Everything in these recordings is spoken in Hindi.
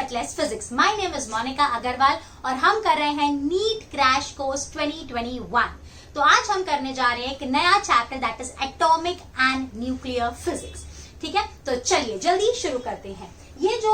Effortless physics. My name is Monika Agrawal और हम कर रहे हैं नीट क्रैश कोर्स 2021। तो आज हम करने जा रहे हैं एक नया chapter that is atomic and nuclear physics. ठीक है, तो चलिए जल्दी शुरू करते हैं। ये जो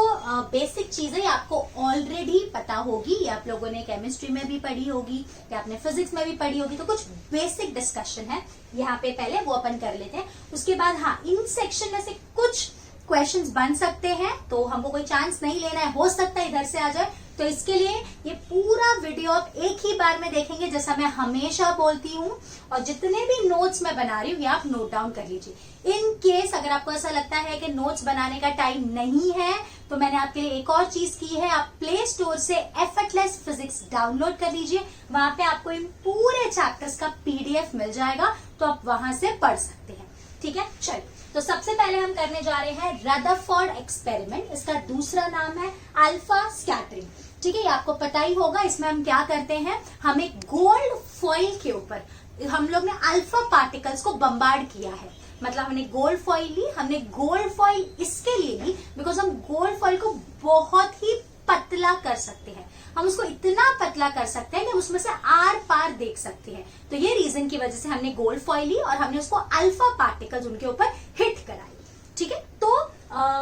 बेसिक चीजें आपको ऑलरेडी पता होगी, ये आप लोगों ने केमिस्ट्री में भी पढ़ी होगी या आपने फिजिक्स में भी पढ़ी होगी, तो कुछ बेसिक डिस्कशन है यहाँ पे, पहले वो अपन कर लेते हैं। उसके बाद हाँ, इन सेक्शन में से कुछ क्वेश्चंस बन सकते हैं, तो हमको कोई चांस नहीं लेना है, हो सकता है इधर से आ जाए। तो इसके लिए ये पूरा वीडियो आप एक ही बार में देखेंगे, जैसा मैं हमेशा बोलती हूँ। और जितने भी नोट्स मैं बना रही हूँ ये आप नोट डाउन कर लीजिए। इन केस अगर आपको ऐसा लगता है कि नोट्स बनाने का टाइम नहीं है, तो मैंने आपके लिए एक और चीज की है। आप प्ले स्टोर से एफर्टलेस फिजिक्स डाउनलोड कर लीजिए, वहां पे आपको इन पूरे चैप्टर्स का पीडीएफ मिल जाएगा, तो आप वहां से पढ़ सकते हैं। ठीक है, चलिए तो सबसे पहले हम करने जा रहे हैं रदरफोर्ड एक्सपेरिमेंट। इसका दूसरा नाम है अल्फा स्कैटरिंग। ठीक है, ये आपको पता ही होगा। इसमें हम क्या करते हैं, हम एक गोल्ड फॉइल के ऊपर हम लोग ने अल्फा पार्टिकल्स को बम्बार्ड किया है। मतलब हमने गोल्ड फॉइल ली, हमने गोल्ड फॉइल इसके लिए ली बिकॉज हम गोल्ड फॉइल को बहुत ही पतला कर सकते हैं। हम उसको इतना पतला कर सकते हैं कि उसमें से आर पार देख सकते हैं। तो ये रीजन की वजह से हमने गोल्ड फॉइल ली और हमने उसको अल्फा पार्टिकल्स उनके ऊपर हिट कराई। ठीक है, तो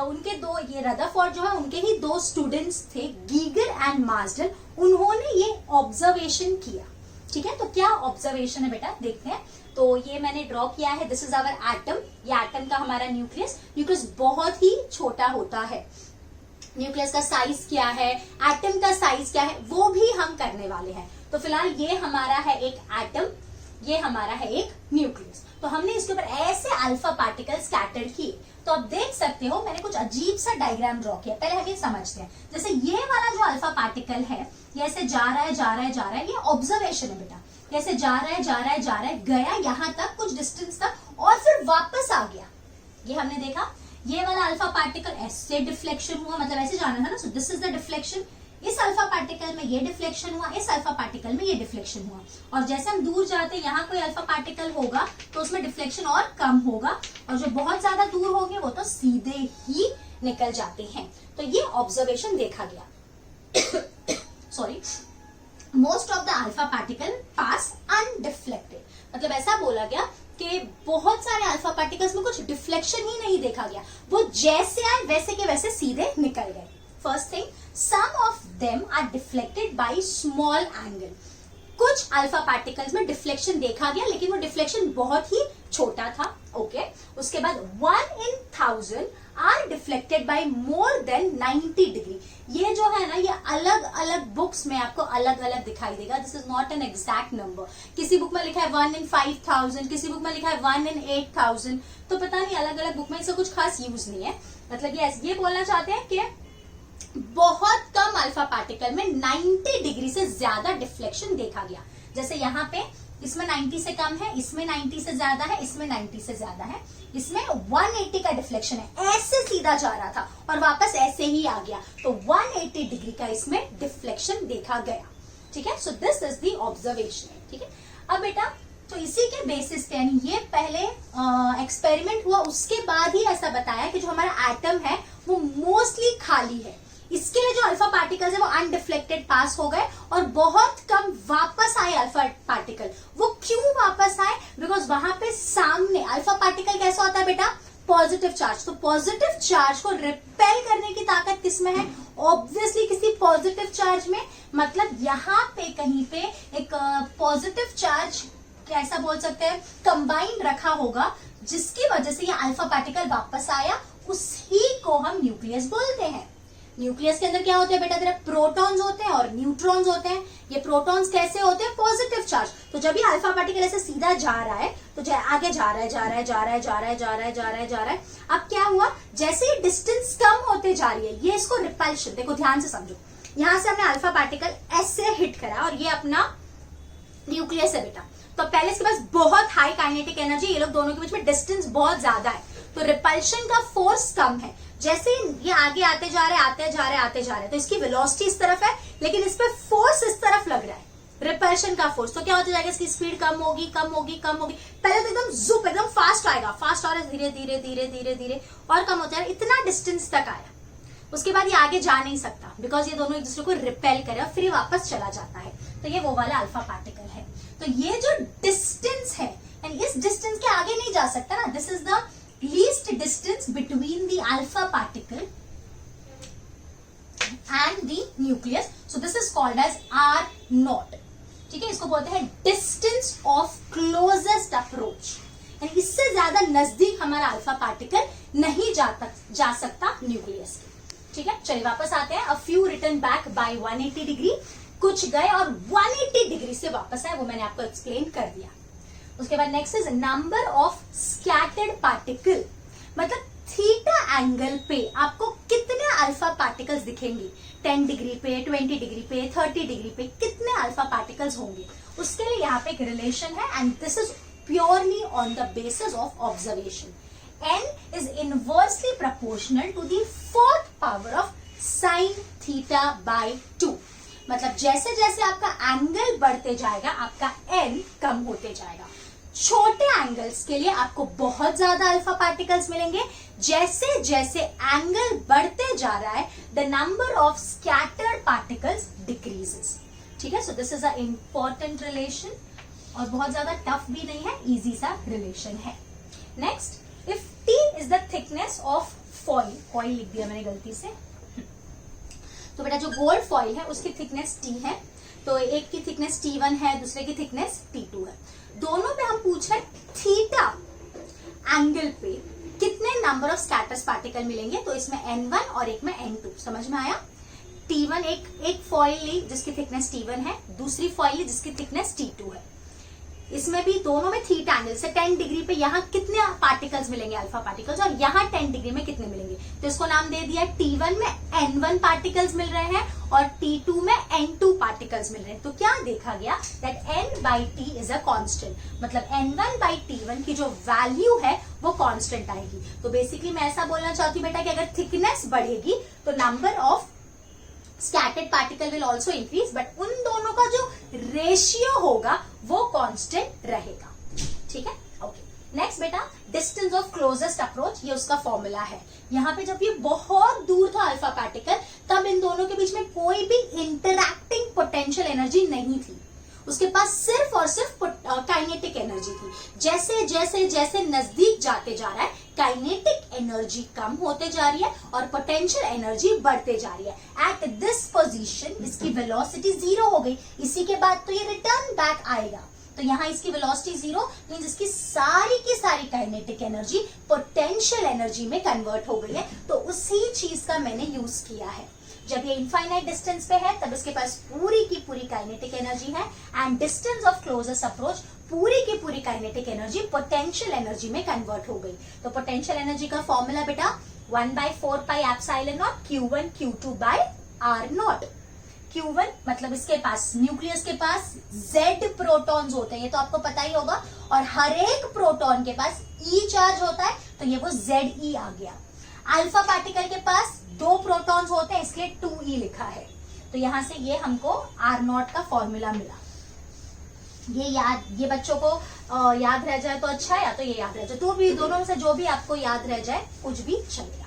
उनके दो, ये रदरफोर्ड जो है उनके ही दो स्टूडेंट्स थे, गीगर एंड मार्सडेन। उन्होंने ये ऑब्जर्वेशन किया। ठीक है, तो क्या ऑब्जर्वेशन है बेटा, देखते हैं। तो ये मैंने ड्रॉ किया है, दिस इज आवर एटम। ये एटम का हमारा न्यूक्लियस बहुत ही छोटा होता है। न्यूक्लियस का साइज क्या है, एटम का साइज क्या है, वो भी हम करने वाले हैं। तो फिलहाल ये हमारा है एक एटम, ये हमारा है एक न्यूक्लियस। तो हमने इसके ऊपर ऐसे अल्फा पार्टिकल स्कैटर किए। तो आप देख सकते हो मैंने कुछ अजीब सा डायग्राम ड्रॉ किया। पहले हम ये समझते हैं। जैसे ये वाला जो अल्फा पार्टिकल है, ये ऐसे जा रहा है जा रहा है जा रहा है, ये ऑब्जर्वेशन है बेटा। ऐसे जा रहा है जा रहा है जा रहा है, गया यहाँ तक, कुछ डिस्टेंस तक, और फिर वापस आ गया। ये हमने देखा। ये वाला अल्फा पार्टिकल ऐसे डिफ्लेक्शन हुआ, मतलब ऐसे जाना था ना, सो दिस इज द डिफ्लेक्शन। इस अल्फा पार्टिकल में ये डिफ्लेक्शन हुआ, इस अल्फा पार्टिकल में ये डिफ्लेक्शन हुआ। और जैसे हम दूर जाते हैं, यहाँ कोई अल्फा पार्टिकल होगा तो उसमें डिफ्लेक्शन और कम होगा, और जो बहुत ज्यादा दूर होंगे वो तो सीधे ही निकल जाते हैं। तो ये ऑब्जर्वेशन देखा गया। Sorry, most of the alpha particle pass undeflected. मतलब ऐसा बोला गया कि बहुत सारे अल्फा पार्टिकल्स में कुछ डिफ्लेक्शन ही नहीं देखा गया, वो जैसे आए वैसे के वैसे सीधे निकल गए। First thing, some of them are deflected by small angle. कुछ अल्फा पार्टिकल्स में डिफ्लेक्शन देखा गया, लेकिन वो डिफ्लेक्शन बहुत ही छोटा था। ओके, उसके बाद 1 in 1000 are deflected by more than 90 degree. ये जो है ना, ये अलग अलग बुक्स में आपको अलग अलग दिखाई देगा। This is not an exact number. किसी बुक में लिखा है 1 in 5000, किसी बुक में लिखा है 1 in 8000। तो पता नहीं, अलग अलग बुक में इसका कुछ खास यूज नहीं है। मतलब ये बोलना चाहते हैं कि बहुत कम अल्फा पार्टिकल में 90 डिग्री से ज्यादा डिफ्लेक्शन देखा गया। जैसे यहाँ पे इसमें 90 से कम है, इसमें 90 से ज्यादा है, इसमें 90 से ज्यादा है, इसमें 180 का डिफ्लेक्शन है। ऐसे सीधा जा रहा था और वापस ऐसे ही आ गया, तो 180 डिग्री का इसमें डिफ्लेक्शन देखा गया। ठीक है, सो दिस इज द ऑब्जर्वेशन। ठीक है, अब बेटा तो इसी के बेसिस पे, यानी ये पहले एक्सपेरिमेंट हुआ, उसके बाद ही ऐसा बताया कि जो हमारा एटम है वो मोस्टली खाली है। इसके लिए जो अल्फा पार्टिकल्स है वो अनडिफ्लेक्टेड पास हो गए और बहुत कम वापस आए अल्फा पार्टिकल। वो क्यों वापस आए? बिकॉज वहां पे सामने अल्फा पार्टिकल कैसा होता है बेटा, पॉजिटिव चार्ज। तो पॉजिटिव चार्ज को रिपेल करने की ताकत किसमें है? ऑब्वियसली किसी पॉजिटिव चार्ज में। मतलब यहाँ पे कहीं पे एक पॉजिटिव चार्ज, कैसा बोल सकते हैं, कंबाइंड रखा होगा, जिसकी वजह से ये अल्फा पार्टिकल वापस आया। उसी को हम न्यूक्लियस बोलते हैं। न्यूक्लियस के अंदर क्या होते हैं बेटा, तेरे प्रोटॉन्स होते हैं और न्यूट्रॉन्स होते हैं। ये प्रोटॉन्स कैसे होते हैं? Positive charge. तो जब ये अल्फा पार्टिकल ऐसे सीधा जा रहा है, तो आगे जा रहा है जा रहा है जा रहा है जा रहा है जा रहा है जा रहा है जा रहा है। अब क्या हुआ, जैसे ही डिस्टेंस कम होते जा रही है, ये इसको रिपल्शन, देखो ध्यान से समझो, यहां से हमने अल्फा पार्टिकल ऐसे हिट करा और ये अपना न्यूक्लियस है बेटा। तो पहले इसके पास बहुत हाई काइनेटिक एनर्जी, ये लोग दोनों के बीच में डिस्टेंस बहुत ज्यादा है, तो रिपल्शन का फोर्स कम है। जैसे ये आगे आते जा रहे आते जा रहे आते जा रहे, तो इसकी वेलोसिटी इस तरफ है, लेकिन इस पे फोर्स इस तरफ लग रहा है, रिपल्शन का फोर्स। तो क्या होता जाएगा, इसकी स्पीड कम होगी कम होगी कम होगी। पहले तो एकदम जुप, एकदम फास्ट आएगा, फास्ट और धीरे धीरे धीरे धीरे धीरे और कम होता है, इतना डिस्टेंस तक आया। उसके बाद ये आगे जा नहीं सकता बिकॉज ये दोनों एक दूसरे को रिपेल करे और फिर वापस चला जाता है, तो ये वो वाला अल्फा पार्टिकल है। तो ये जो डिस्टेंस है, एंड इस डिस्टेंस के आगे नहीं जा सकता ना, this is the least distance between the alpha particle and the nucleus, so this is called as R naught. ठीक है, इसको बोलते हैं डिस्टेंस ऑफ क्लोजेस्ट अप्रोच, यानी इससे ज्यादा नजदीक हमारा अल्फा पार्टिकल नहीं जा सकता न्यूक्लियस के। ठीक है, चलिए वापस आते हैं। A few return back by 180 degree, कुछ गए और 180 डिग्री से वापस आए, वो मैंने आपको एक्सप्लेन कर दिया। उसके बाद next is number of scattered particle, मतलब थीटा एंगल पे आपको कितने अल्फा पार्टिकल्स दिखेंगे, 10 डिग्री पे, 20 डिग्री पे, 30 डिग्री पे कितने अल्फा पार्टिकल्स होंगे, उसके लिए यहाँ पे एक रिलेशन है, and this is purely on the basis of observation. n is inversely proportional to the fourth power of sin theta by 2, मतलब जैसे जैसे आपका एंगल बढ़ते जाएगा आपका n कम होते जाएगा। छोटे एंगल्स के लिए आपको बहुत ज्यादा अल्फा पार्टिकल्स मिलेंगे, जैसे जैसे एंगल बढ़ते जा रहा है the number of scattered particles decreases. ठीक है, सो this is a important relation और बहुत ज्यादा टफ भी नहीं है, इजी सा रिलेशन है। Next, if T is the thickness of foil, foil लिख दिया मैंने गलती से, तो बेटा जो गोल्ड फॉइल है उसकी थिकनेस T है, तो एक की थिकनेस T1 है, दूसरे की थिकनेस T2 है। दोनों पे हम पूछ रहे थीटा एंगल पे कितने नंबर ऑफ स्कैटर्स पार्टिकल मिलेंगे, तो इसमें N1 और एक में N2, समझ में आया। T1 एक फॉइल ली जिसकी थिकनेस T1 है, दूसरी फॉइल ली जिसकी थिकनेस T2 है। इसमें भी दोनों में थीटा एंगल से 10 डिग्री पे यहाँ कितने पार्टिकल्स मिलेंगे अल्फा पार्टिकल्स, और यहाँ 10 डिग्री में कितने मिलेंगे, तो इसको नाम दे दिया T1 में N1 पार्टिकल्स मिल रहे हैं और T2 में N2 पार्टिकल्स मिल रहे हैं। तो क्या देखा गया that N by T is a constant, मतलब N1 by T1 की जो वैल्यू है वो कांस्टेंट आएगी। तो बेसिकली मैं ऐसा बोलना चाहती हूँ बेटा कि अगर थिकनेस बढ़ेगी तो number of scattered particle will also increase, but उन दोनों का जो रेशियो होगा वो कांस्टेंट रहेगा। ठीक है, ओके। नेक्स्ट बेटा, डिस्टेंस ऑफ क्लोजेस्ट अप्रोच, ये उसका फॉर्मूला है। यहाँ पे जब ये बहुत दूर था अल्फा पार्टिकल, तब इन दोनों के बीच में कोई भी इंटरैक्टिंग पोटेंशियल एनर्जी नहीं थी, उसके पास सिर्फ और सिर्फ काइनेटिक एनर्जी थी। जैसे जैसे जैसे नजदीक जाते जा रहा है काइनेटिक एनर्जी कम होते जा रही है और पोटेंशियल एनर्जी बढ़ते जा रही है। एट दिस पोजीशन इसकी वेलोसिटी 0 हो गई, इसी के बाद तो ये रिटर्न बैक आएगा, तो यहाँ इसकी वेलोसिटी 0 मींस इसकी सारी की सारी काइनेटिक एनर्जी पोटेंशियल एनर्जी में कन्वर्ट हो गई है। तो उसी चीज का मैंने यूज किया है। जब ये इनफाइनाइट डिस्टेंस पे है तब इसके पास पूरी की पूरी काइनेटिक एनर्जी है, and distance of closest approach पूरी की पूरी काइनेटिक एनर्जी पोटेंशियल एनर्जी में कन्वर्ट हो गई। तो पोटेंशियल एनर्जी का फॉर्मूला बेटा 1/4 pi epsilon not Q1 Q2 by R not. Q1 मतलब इसके पास न्यूक्लियस के पास Z प्रोटॉन्स होते हैं, ये तो आपको पता ही होगा, और हर एक प्रोटॉन के पास E चार्ज होता है, तो ये वो ZE आ गया। अल्फा पार्टिकल के पास 2 प्रोटॉन्स होते हैं, इसलिए 2E लिखा है। तो यहां से ये हमको R नॉट का फॉर्मूला मिला। ये बच्चों को याद रह जाए तो अच्छा है, या तो ये याद रह जाए, तो भी दोनों में से जो भी आपको याद रह जाए कुछ भी चलेगा।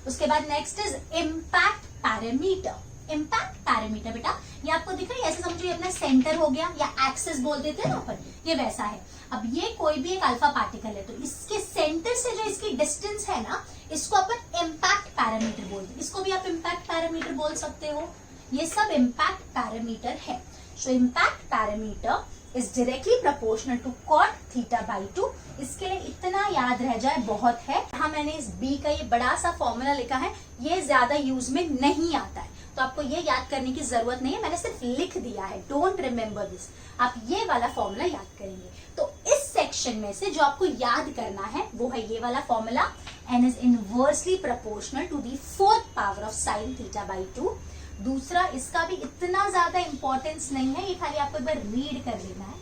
उसके बाद next is impact parameter. Impact parameter बेटा ये आपको दिख रहा है, ऐसे समझो ये अपना सेंटर हो गया, या एक्सिस बोल देते हैं ना अपन, ये वैसा है। अब ये कोई भी एक अल्फा पार्टिकल है, तो इसके सेंटर से जो इसकी डिस्टेंस है ना, इसको अपन इम्पैक्ट पैरामीटर बोलते हैं। इसको भी आप इम्पैक्ट पैरामीटर बोल सकते हो, ये सब इम्पैक्ट पैरामीटर है। So impact parameter is directly proportional to cot theta by 2। इसके लिए इतना याद रह जाए बहुत है। हाँ, मैंने इस बी का ये बड़ा सा फॉर्मूला लिखा है, ये ज्यादा यूज में नहीं आता है, तो आपको ये याद करने की जरूरत नहीं है, मैंने सिर्फ लिख दिया है। डोंट रिमेम्बर दिस, आप ये वाला फॉर्मूला याद करेंगे। तो इस सेक्शन में से जो आपको याद करना है वो है ये वाला formula, n is inversely proportional to the 4th power of sine theta by 2। दूसरा, इसका भी इतना ज्यादा इंपॉर्टेंस नहीं है, ये खाली आपको एक बार रीड कर लेना है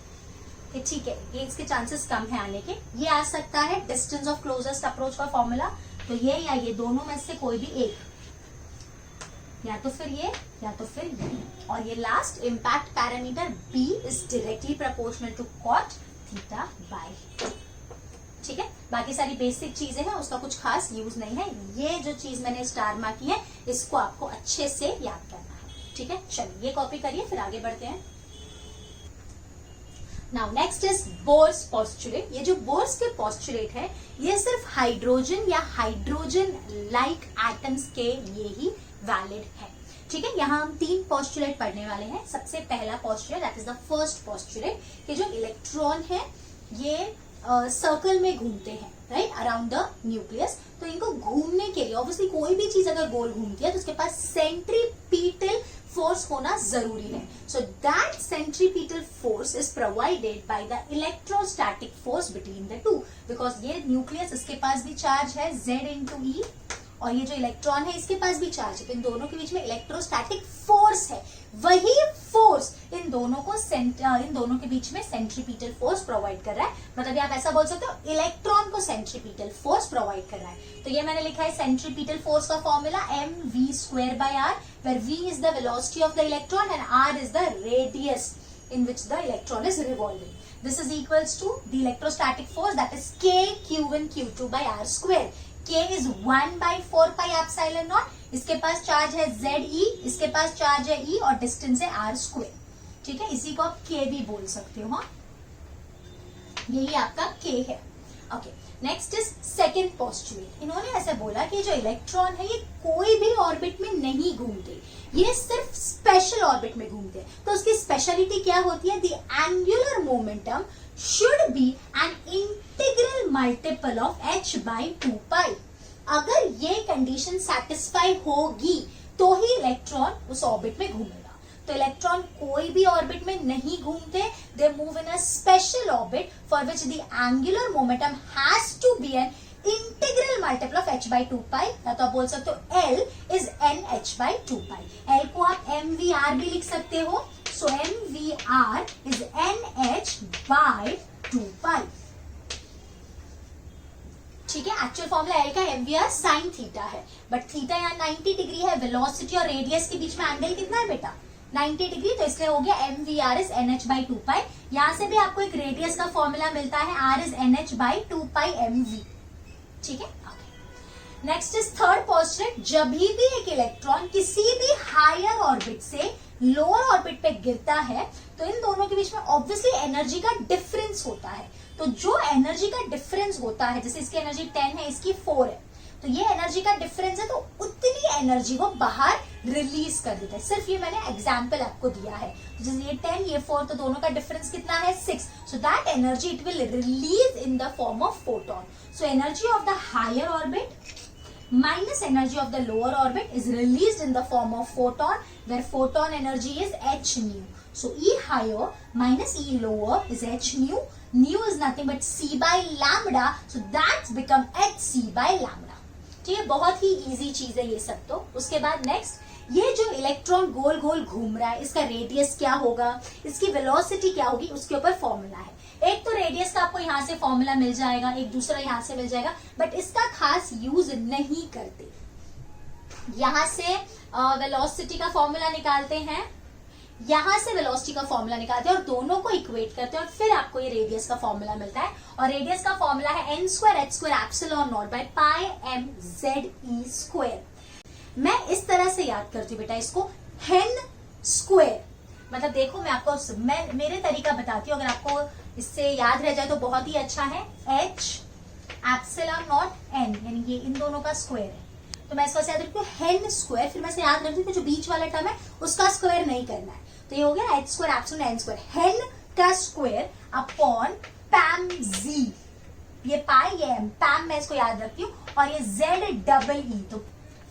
कि ठीक है, ये इसके चांसेस कम है आने के। ये आ सकता है डिस्टेंस ऑफ क्लोजेस्ट अप्रोच का फॉर्मूला, तो ये या ये दोनों में से कोई भी एक, या तो फिर ये या तो फिर ये। और ये last impact parameter B is directly proportional to cot theta by 2। ठीक है। बाकी सारी बेसिक चीजें हैं, उसका कुछ खास यूज नहीं है। ये जो चीज मैंने स्टार मार्क की है इसको आपको अच्छे से याद करना है, ठीक है। चलिए ये कॉपी करिए, फिर आगे बढ़ते हैं। Now next is Bohr's postulate. ये जो बोर्स के पोस्टुलेट है ये सिर्फ हाइड्रोजन या हाइड्रोजन लाइक एटम्स के लिए ही वैलिड है, ठीक है। यहाँ हम 3 पोस्टुलेट पढ़ने वाले हैं। सबसे पहला postulate that is the first postulate कि जो इलेक्ट्रॉन है ये सर्कल में घूमते हैं, राइट, अराउंड द न्यूक्लियस। तो इनको घूमने के लिए ऑब्वियसली कोई भी चीज अगर गोल घूमती है तो उसके पास सेंट्रीपीटल फोर्स होना जरूरी है। So that centripetal force is provided by the electrostatic force between the two, because ये न्यूक्लियस इसके पास भी चार्ज है Z/E और ये जो इलेक्ट्रॉन है इसके पास भी चार्ज है। इन दोनों के बीच में इलेक्ट्रोस्टैटिक फोर्स है, वही फोर्स इन दोनों के बीच में सेंट्रीपीटल फोर्स प्रोवाइड कर रहा है। मतलब आप ऐसा बोल सकते हो इलेक्ट्रॉन को सेंट्रीपीटल फोर्स प्रोवाइड कर रहा है। तो ये मैंने लिखा है सेंट्रीपीटल फोर्स का formula mv²/r, where v is the velocity of the electron and r is the radius in which the electron is revolving. This is equals to the electrostatic force, that is k q1 q2 by r square. K is 1/4 pi epsilon naught। इसके पास चार्ज है ZE, इसके पास चार्ज है E और डिस्टेंस है r स्क्वायर, ठीक है। इसी को आप K भी बोल सकते हो, हाँ, यही आपका K है। Okay, next is second postulate. इन्होंने ऐसे बोला कि जो इलेक्ट्रॉन है ये कोई भी ऑर्बिट में नहीं घूमते, ये सिर्फ स्पेशल ऑर्बिट में घूमते हैं। तो उसकी स्पेशलिटी क्या होती है? The angular momentum should be an integral multiple of h/2π। अगर ये कंडीशन सेटिस्फाई होगी तो ही इलेक्ट्रॉन उस ऑर्बिट में घूमेगा। तो इलेक्ट्रॉन कोई भी ऑर्बिट में नहीं घूमते, they move in a special orbit for which the angular momentum has to be an integral multiple of h/2π, या तो आप बोल सकते हो L इज nh/2π। L को आप mvr भी लिख सकते हो। So mvr is nh/2π, ठीक है। एक्चुअल फॉर्मूला L का mvr sin थीटा है, बट थीटा यहाँ 90 डिग्री है। वेलोसिटी और रेडियस के बीच में एंगल कितना है बेटा? 90 डिग्री। तो इसलिए हो गया mvr is nh/2π। यहां से भी आपको एक रेडियस का फॉर्मूला मिलता है, r is nh/2π mv, ठीक है। Next is third postulate. जब भी एक इलेक्ट्रॉन किसी भी हायर ऑर्बिट से लोअर ऑर्बिट पे गिरता है तो इन दोनों के बीच में ऑब्वियसली एनर्जी का डिफरेंस होता है। तो जो एनर्जी का डिफरेंस होता है, जैसे इसकी एनर्जी 10 है, इसकी 4 है, तो ये एनर्जी का डिफरेंस है, तो उतनी एनर्जी को बाहर रिलीज कर देता है। सिर्फ ये मैंने एग्जाम्पल आपको दिया है। जैसे ये 10 ये 4, तो दोनों का डिफरेंस कितना है? 6। So that energy it will release in the form of photon. So energy of the higher orbit minus energy of the lower orbit is released in the form of photon, where photon energy is h nu. So E higher minus E lower is h nu. Nu is nothing but c by lambda, so that's become hc/λ। ठीक है, बहुत ही इजी चीज है ये सब। तो उसके बाद नेक्स्ट, ये जो इलेक्ट्रॉन गोल गोल घूम रहा है इसका रेडियस क्या होगा, इसकी वेलोसिटी क्या होगी, उसके ऊपर फॉर्मूला है। एक तो रेडियस का आपको यहाँ से फॉर्मूला मिल जाएगा, एक दूसरा यहाँ से मिल जाएगा, बट इसका खास यूज नहीं करते। यहाँ से वेलोसिटी का फॉर्मूला निकालते हैं, यहाँ से वेलोसिटी का फॉर्मूला निकालते हैं और दोनों को इक्वेट करते हैं और फिर आपको ये रेडियस का फॉर्मूला मिलता है। और रेडियस का फॉर्मूला है n²h²ε0/πm/ze²। मैं इस तरह से याद करती हूँ बेटा इसको, हेन स्क्वायर। मतलब देखो मैं आपको मेरे तरीका बताती हूँ, अगर आपको इससे याद रह जाए तो बहुत ही अच्छा है। h/ε0n यानी ये इन दोनों का स्क्वायर है, तो मैं इसको याद रखती हूँ हेन स्क्वायर। फिर मैं इसे याद रखती हूँ जो बीच वाला टर्म है उसका स्क्वायर नहीं करना है। तो ये हो गया h²ε0n², हेन का स्क्वायर अपॉन पैम z। ये पाई ये m, पैम मैं इसको याद रखती हूँ, और ये z/E।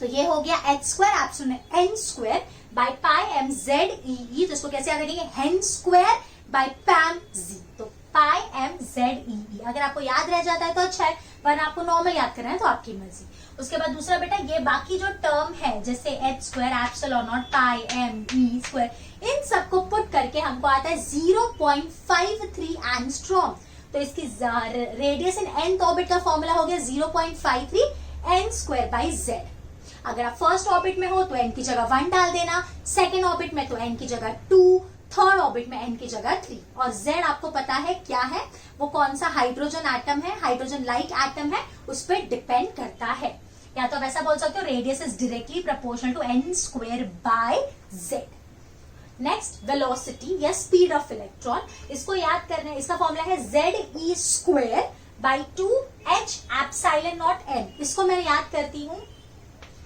तो ये हो गया h²ε0n² by pi m z/E। तो इसको कैसे याद रखेंगे? हेन स्क्वायर बाय पैम z। तो पाई m z/E। अगर आपको याद रह जाता है तो अच्छा है, वरना आपको नॉर्मल याद करना है तो आपकी मर्जी। उसके बाद दूसरा बेटा, ये बाकी जो टर्म है जैसे h²ε0 पाई m e², इन सबको पुट करके हमको आता है 0.53 एंगस्ट्रॉम। तो इसकी रेडियस इन nth ऑर्बिट का फॉर्मूला हो गया 0.53 n²/z। अगर आप फर्स्ट ऑर्बिट में हो तो n की जगह 1 डाल देना, सेकेंड ऑर्बिट में तो n की जगह 2, थर्ड ऑर्बिट में n की जगह 3 और z आपको पता है क्या है, वो कौन सा हाइड्रोजन एटम है, हाइड्रोजन लाइक एटम है, उस पर डिपेंड करता है। या तो वैसा बोल सकते हो radius is directly proportional to n square by z। Next velocity या स्पीड ऑफ इलेक्ट्रॉन, इसको याद करना है, इसका फॉर्मूला है ze square by 2h epsilon naught n। इसको मैं याद करती हूं,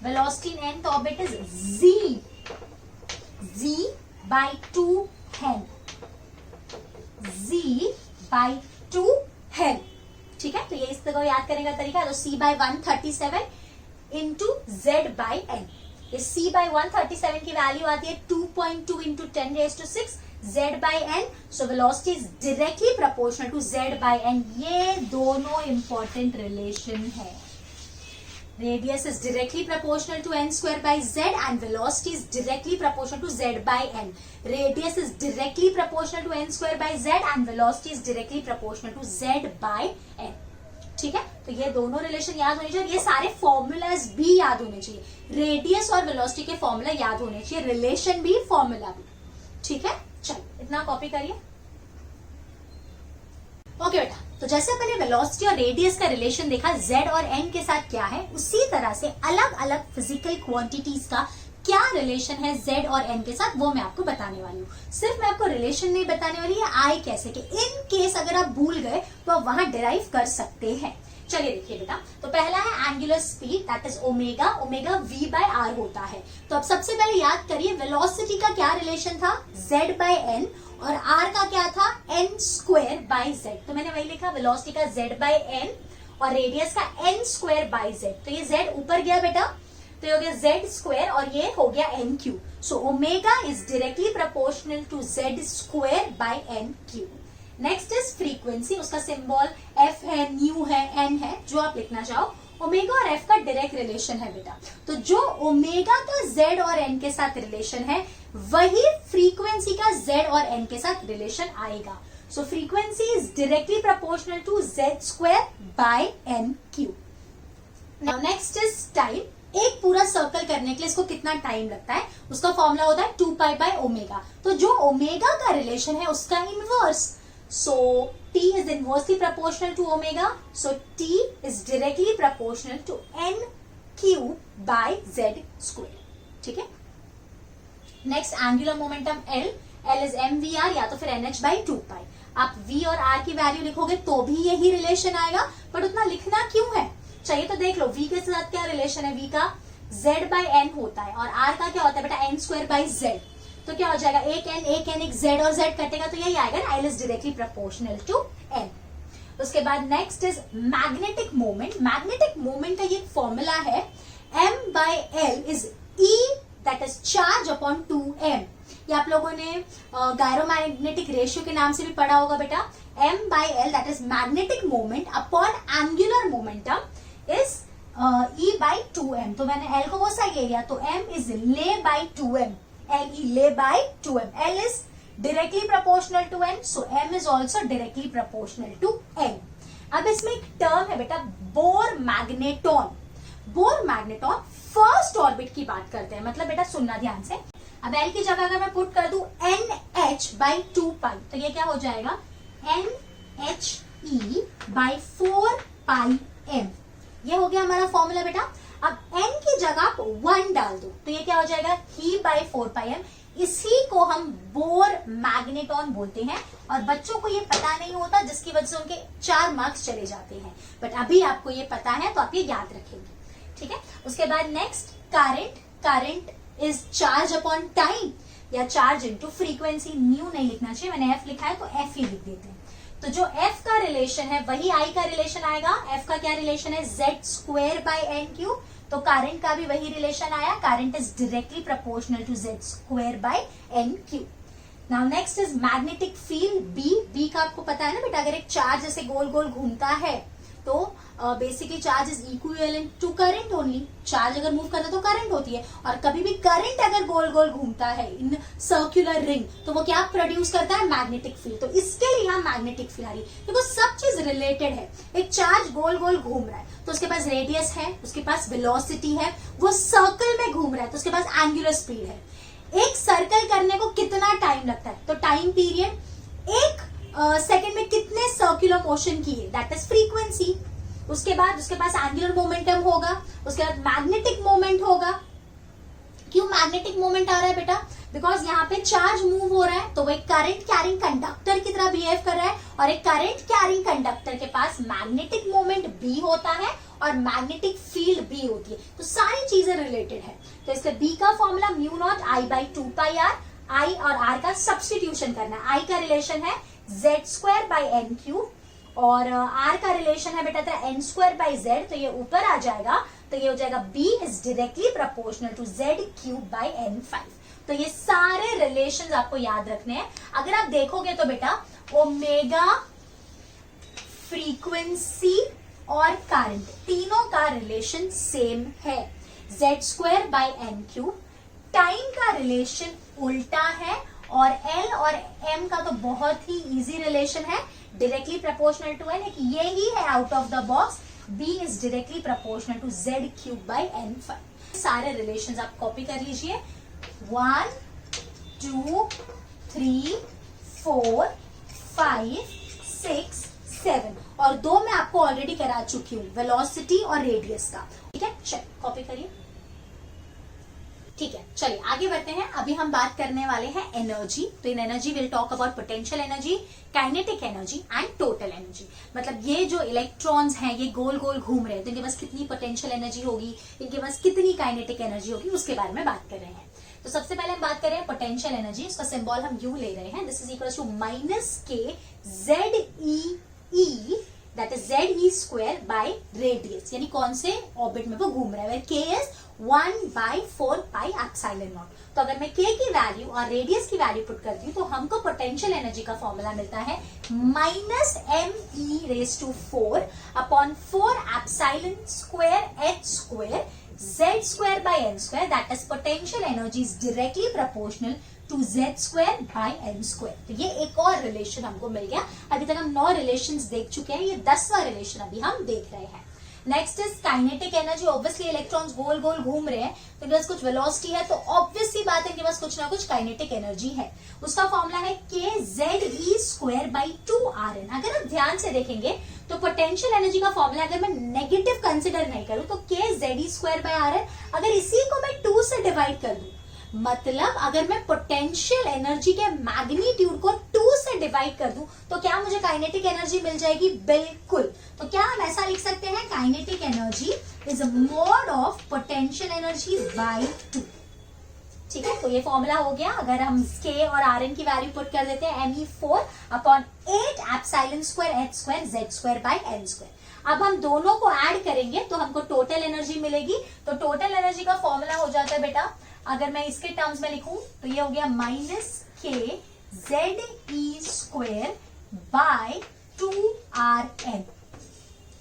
velocity in nth orbit is z by 2n, z by 2n। ठीक है, तो ये इस तरह याद करने का तरीका, तो c by 137 into z by n। इस c बाई 137 की वैल्यू आती है 2.2 into 10⁶ z by n। So velocity is directly proportional to z by n। ये दोनों इंपॉर्टेंट रिलेशन है। Radius is directly proportional to n square by z and velocity is directly proportional to z by n. Radius is directly proportional to n square by z and velocity is directly proportional to z by n. ठीक है, तो ये दोनों रिलेशन याद होने चाहिए, ये सारे फॉर्मूलाज भी याद होने चाहिए, रेडियस और वेलोसिटी के फॉर्मूला याद होने चाहिए, रिलेशन भी फॉर्मूला भी। ठीक है, चलो इतना कॉपी करिए। ओके बेटा, तो जैसे अपने वेलोसिटी और रेडियस का रिलेशन देखा z और n के साथ क्या है, उसी तरह से अलग अलग फिजिकल क्वांटिटीज का क्या रिलेशन है z और n के साथ, वो मैं आपको बताने वाली हूँ। सिर्फ मैं आपको रिलेशन नहीं बताने वाली है, आए कैसे, कि इन केस अगर आप भूल गए तो आप वहां डिराइव कर सकते हैं। चलिए देखिए बेटा, तो पहला है angular speed, that is omega, omega v by r होता है। तो अब सबसे पहले याद करिए वेलोसिटी का क्या रिलेशन था, z बाय n, और r का क्या था, n स्क्वायर बाय z। तो मैंने वही लिखा, वेलोसिटी का z बाय n और रेडियस का n स्क्वायर बाय z। तो ये z ऊपर गया बेटा, तो ये हो गया z स्क्वायर और ये हो गया n cube. So omega is directly proportional to z square by n cube. Next is frequency, उसका सिंबल f है, न्यू है, n है, जो आप लिखना चाहो। ओमेगा और f का डायरेक्ट रिलेशन है बेटा, तो जो ओमेगा का z और n के साथ रिलेशन है वही फ्रीक्वेंसी का z और n के साथ रिलेशन आएगा। So frequency is directly proportional to z square by n cube. Now next is time, एक पूरा सर्कल करने के लिए इसको कितना टाइम लगता है, उसका फॉर्मूला होता है 2 पाई बाय ओमेगा। तो जो ओमेगा का रिलेशन है उसका inverse, so t is inversely proportional to omega, so t is directly proportional to n cube by z square। ठीक है, next angular momentum L, L is mvr या तो फिर nh by 2 पाई। आप v और r की वैल्यू लिखोगे तो भी यही रिलेशन आएगा, बट उतना लिखना क्यों है, चाहिए तो देख लो v के साथ क्या रिलेशन है, v का z by n होता है और r का क्या होता है बेटा n स्क्वायर बाई z। तो क्या हो जाएगा, एक n एक z और z कटेगा तो यही आएगा ना, L is directly proportional to n। उसके बाद next is magnetic moment. Magnetic moment का ये फॉर्मूला है m by l is e that is charge upon 2m। ये आप लोगों ने गायरोमैग्नेटिक रेशियो के नाम से भी पढ़ा होगा बेटा, m by l that is magnetic moment upon angular momentum is e by 2m। तो मैंने l को वो साइड ले लिया, तो m is le by 2m, le le by 2m, l is directly proportional to n, so m is also directly proportional to n। अब इसमें एक टर्म है बेटा bore magneton. Bore magneton first orbit की बात करते हैं, मतलब बेटा सुनना ध्यान से। अब l की जगह अगर मैं पुट कर दूं nh by 2 पाई, तो ये क्या हो जाएगा, nhe by 4 पाई m। ये हो गया हमारा फॉर्मूला बेटा। अब n की जगह आप 1 डाल दो, तो ये क्या हो जाएगा, ही बाई 4 पाई m। इसी को हम बोर मैग्नेटॉन बोलते हैं और बच्चों को ये पता नहीं होता, जिसकी वजह से उनके 4 मार्क्स चले जाते हैं, बट अभी आपको ये पता है तो आप ये याद रखेंगे। ठीक है, उसके बाद next current. Current is charge upon time या चार्ज इनटू फ्रीक्वेंसी। न्यू नहीं लिखना चाहिए, मैंने f लिखा है तो f ही लिख देते हैं। तो जो f का रिलेशन है वही I का रिलेशन आएगा। f का क्या रिलेशन है, z square by n cube, तो करंट का भी वही रिलेशन आया, current is directly proportional to z square by n cube. Now next is magnetic field B। B का आपको पता है ना बेटा, अगर एक चार्ज ऐसे गोल गोल घूमता है तो basically charge is equivalent to current only. Charge अगर मूव करता है तो करंट होती है, और कभी भी करंट अगर गोल गोल घूमता है इन सर्कुलर रिंग तो वो क्या प्रोड्यूस करता है, मैग्नेटिक फील्ड। तो इसके लिए यहाँ मैग्नेटिक फील्ड आ रही है। देखो सब चीज रिलेटेड है। एक चार्ज गोल गोल घूम रहा है तो उसके पास रेडियस है, उसके पास वेलोसिटी है, वो सर्कल में घूम रहा है तो उसके पास एंगुलर स्पीड है। एक सर्कल करने को कितना टाइम लगता है, तो टाइम पीरियड एक सेकेंड में कितने सर्कुलर मोशन किए, दैट इज फ्रीक्वेंसी। उसके बाद उसके पास एंगुलर मोमेंटम होगा, उसके बाद मैग्नेटिक मोमेंट होगा। क्यों मैग्नेटिक मोमेंट आ रहा है बेटा, बिकॉज यहाँ पे चार्ज मूव हो रहा है, तो वो एक करंट कैरिंग कंडक्टर की तरह बिहेव कर रहा है, और एक करंट कैरिंग कंडक्टर के पास मैग्नेटिक मोमेंट भी होता है और मैग्नेटिक फील्ड भी होती है, तो सारी चीजें रिलेटेड है। तो इसका बी का formula mu not I by 2πr, आई और आर का सब्सटीट्यूशन करना है। आई का रिलेशन है z² बाई एन क्यूब, और आर का रिलेशन है बेटा तेरा n² z, तो ये ऊपर आ जाएगा, तो ये हो जाएगा b is directly proportional to z³ by n5। तो ये सारे रिलेशंस आपको याद रखने हैं। अगर आप देखोगे तो बेटा ओमेगा, फ्रीक्वेंसी और करंट तीनों का रिलेशन सेम है, z² बाई n3। टाइम का रिलेशन उल्टा है, और L और M का तो बहुत ही इजी रिलेशन है, डायरेक्टली प्रोपोर्शनल टू n, ये ही है out of the box, B is directly proportional to z³ by n5। सारे रिलेशंस आप कॉपी कर लीजिए, 1 2 3 4 5 6 7, और दो मैं आपको ऑलरेडी करा चुकी हूँ, वेलोसिटी और रेडियस का। ठीक है, चल कॉपी करिए। ठीक है, चलिए आगे बढ़ते हैं। अभी हम बात करने वाले हैं एनर्जी। तो इन energy will talk about potential energy, kinetic energy and total energy. मतलब ये जो इलेक्ट्रॉन्स हैं ये गोल गोल घूम रहे हैं, तो इनके पास कितनी पोटेंशियल एनर्जी होगी, इनके पास कितनी काइनेटिक एनर्जी होगी, उसके बारे में बात कर रहे हैं। तो सबसे पहले हम बात कर रहे हैं पोटेंशियल एनर्जी। इसका सिंबल हम यू ले रहे हैं, this is equal to -k ZEE, that is ZE² by radius, यानी कौन से ऑर्बिट में वो घूम रहा है, वेयर k इज 1/4πε0। तो अगर मैं k की वैल्यू और रेडियस की वैल्यू पुट करती हूँ तो हमको पोटेंशियल एनर्जी का फॉर्मूला मिलता है -me⁴/4 4ε² z² by n², that is potential energy is directly proportional to z² by n²। तो ये एक और रिलेशन हमको मिल गया। अभी तक हम 9 रिलेशंस देख चुके हैं, ये 10वां रिलेशन अभी हम देख रहे हैं। Next is kinetic energy. Obviously electrons गोल गोल घूम रहे हैं, तो इनके पास कुछ वेलोसिटी है, तो ऑब्वियस सी बात है इनके पास कुछ ना कुछ काइनेटिक एनर्जी है। उसका फॉर्मूला है kZe² बाई 2Rn। अगर आप ध्यान से देखेंगे तो पोटेंशियल एनर्जी का फॉर्मूला अगर मैं नेगेटिव कंसिडर नहीं करूं तो kZe² बाई Rn, अगर इसी को मैं 2 से डिवाइड कर दूं, मतलब अगर मैं पोटेंशियल एनर्जी के मैग्नीट्यूड को 2 से डिवाइड कर दूं तो क्या मुझे काइनेटिक एनर्जी मिल जाएगी? बिल्कुल। तो क्या हम ऐसा लिख सकते हैं, kinetic energy is mode of potential energy by 2। ठीक है, तो ये फॉर्मूला हो गया। अगर हम k और Rn की वैल्यू पुट कर देते हैं me4/8ε² बाई n²। अब हम दोनों को ऐड करेंगे तो हमको टोटल एनर्जी मिलेगी। तो टोटल एनर्जी का फॉर्मूला हो जाता है बेटा, अगर मैं इसके टर्म्स में लिखूं तो ये हो गया -kZe² बाई 2Rn।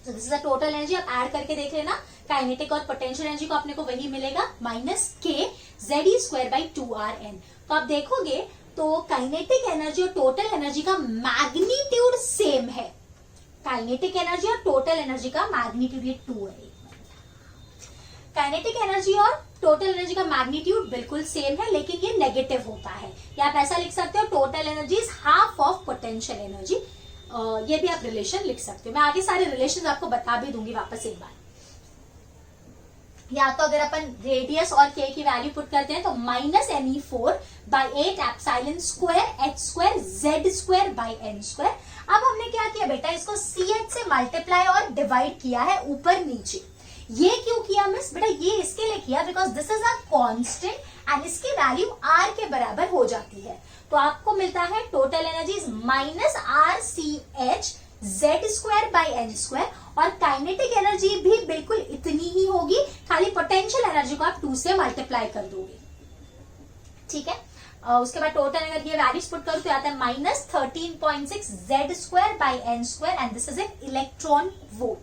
तो this is the total energy. आप ऐड करके देख लेना, काइनेटिक और पोटेंशियल एनर्जी को अपने को वही मिलेगा, -kZe² बाई 2Rn। तो आप देखोगे तो काइनेटिक एनर्जी और टोटल एनर्जी का मैग्नीट्यूड सेम है। काइनेटिक एनर्जी और टोटल एनर्जी का मैग्नीट्यूड ये 2 है। काइनेटिक एनर्जी और टोटल एनर्जी का मैग्नीट्यूड बिल्कुल सेम है, लेकिन ये नेगेटिव होता है। या आप ऐसा लिख सकते हो, total energy is half of potential energy. ये भी आप रिलेशन लिख सकते हो। मैं आगे सारे रिलेशन आपको बता भी दूंगी वापस एक बार। या तो अगर अपन रेडियस और k की वैल्यू पुट करते हैं तो -me4 by 8ε² z² by n²। अब हमने क्या किया बेटा, इसको ch से मल्टीप्लाई और डिवाइड किया है ऊपर नीचे। ये क्यों किया मिस? बेटा ये इसके लिए किया because this is a constant and इसकी वैल्यू r के बराबर हो जाती है। तो आपको मिलता है total energy is -RCH z² by n², और काइनेटिक एनर्जी भी बिल्कुल इतनी ही होगी, खाली पोटेंशियल एनर्जी को आप 2 से मल्टीप्लाई कर दोगे। ठीक है, उसके बाद टोटल अगर ये वैल्यूज पुट करूं तो आता है -13.6 z² by n² and this is an electron volt.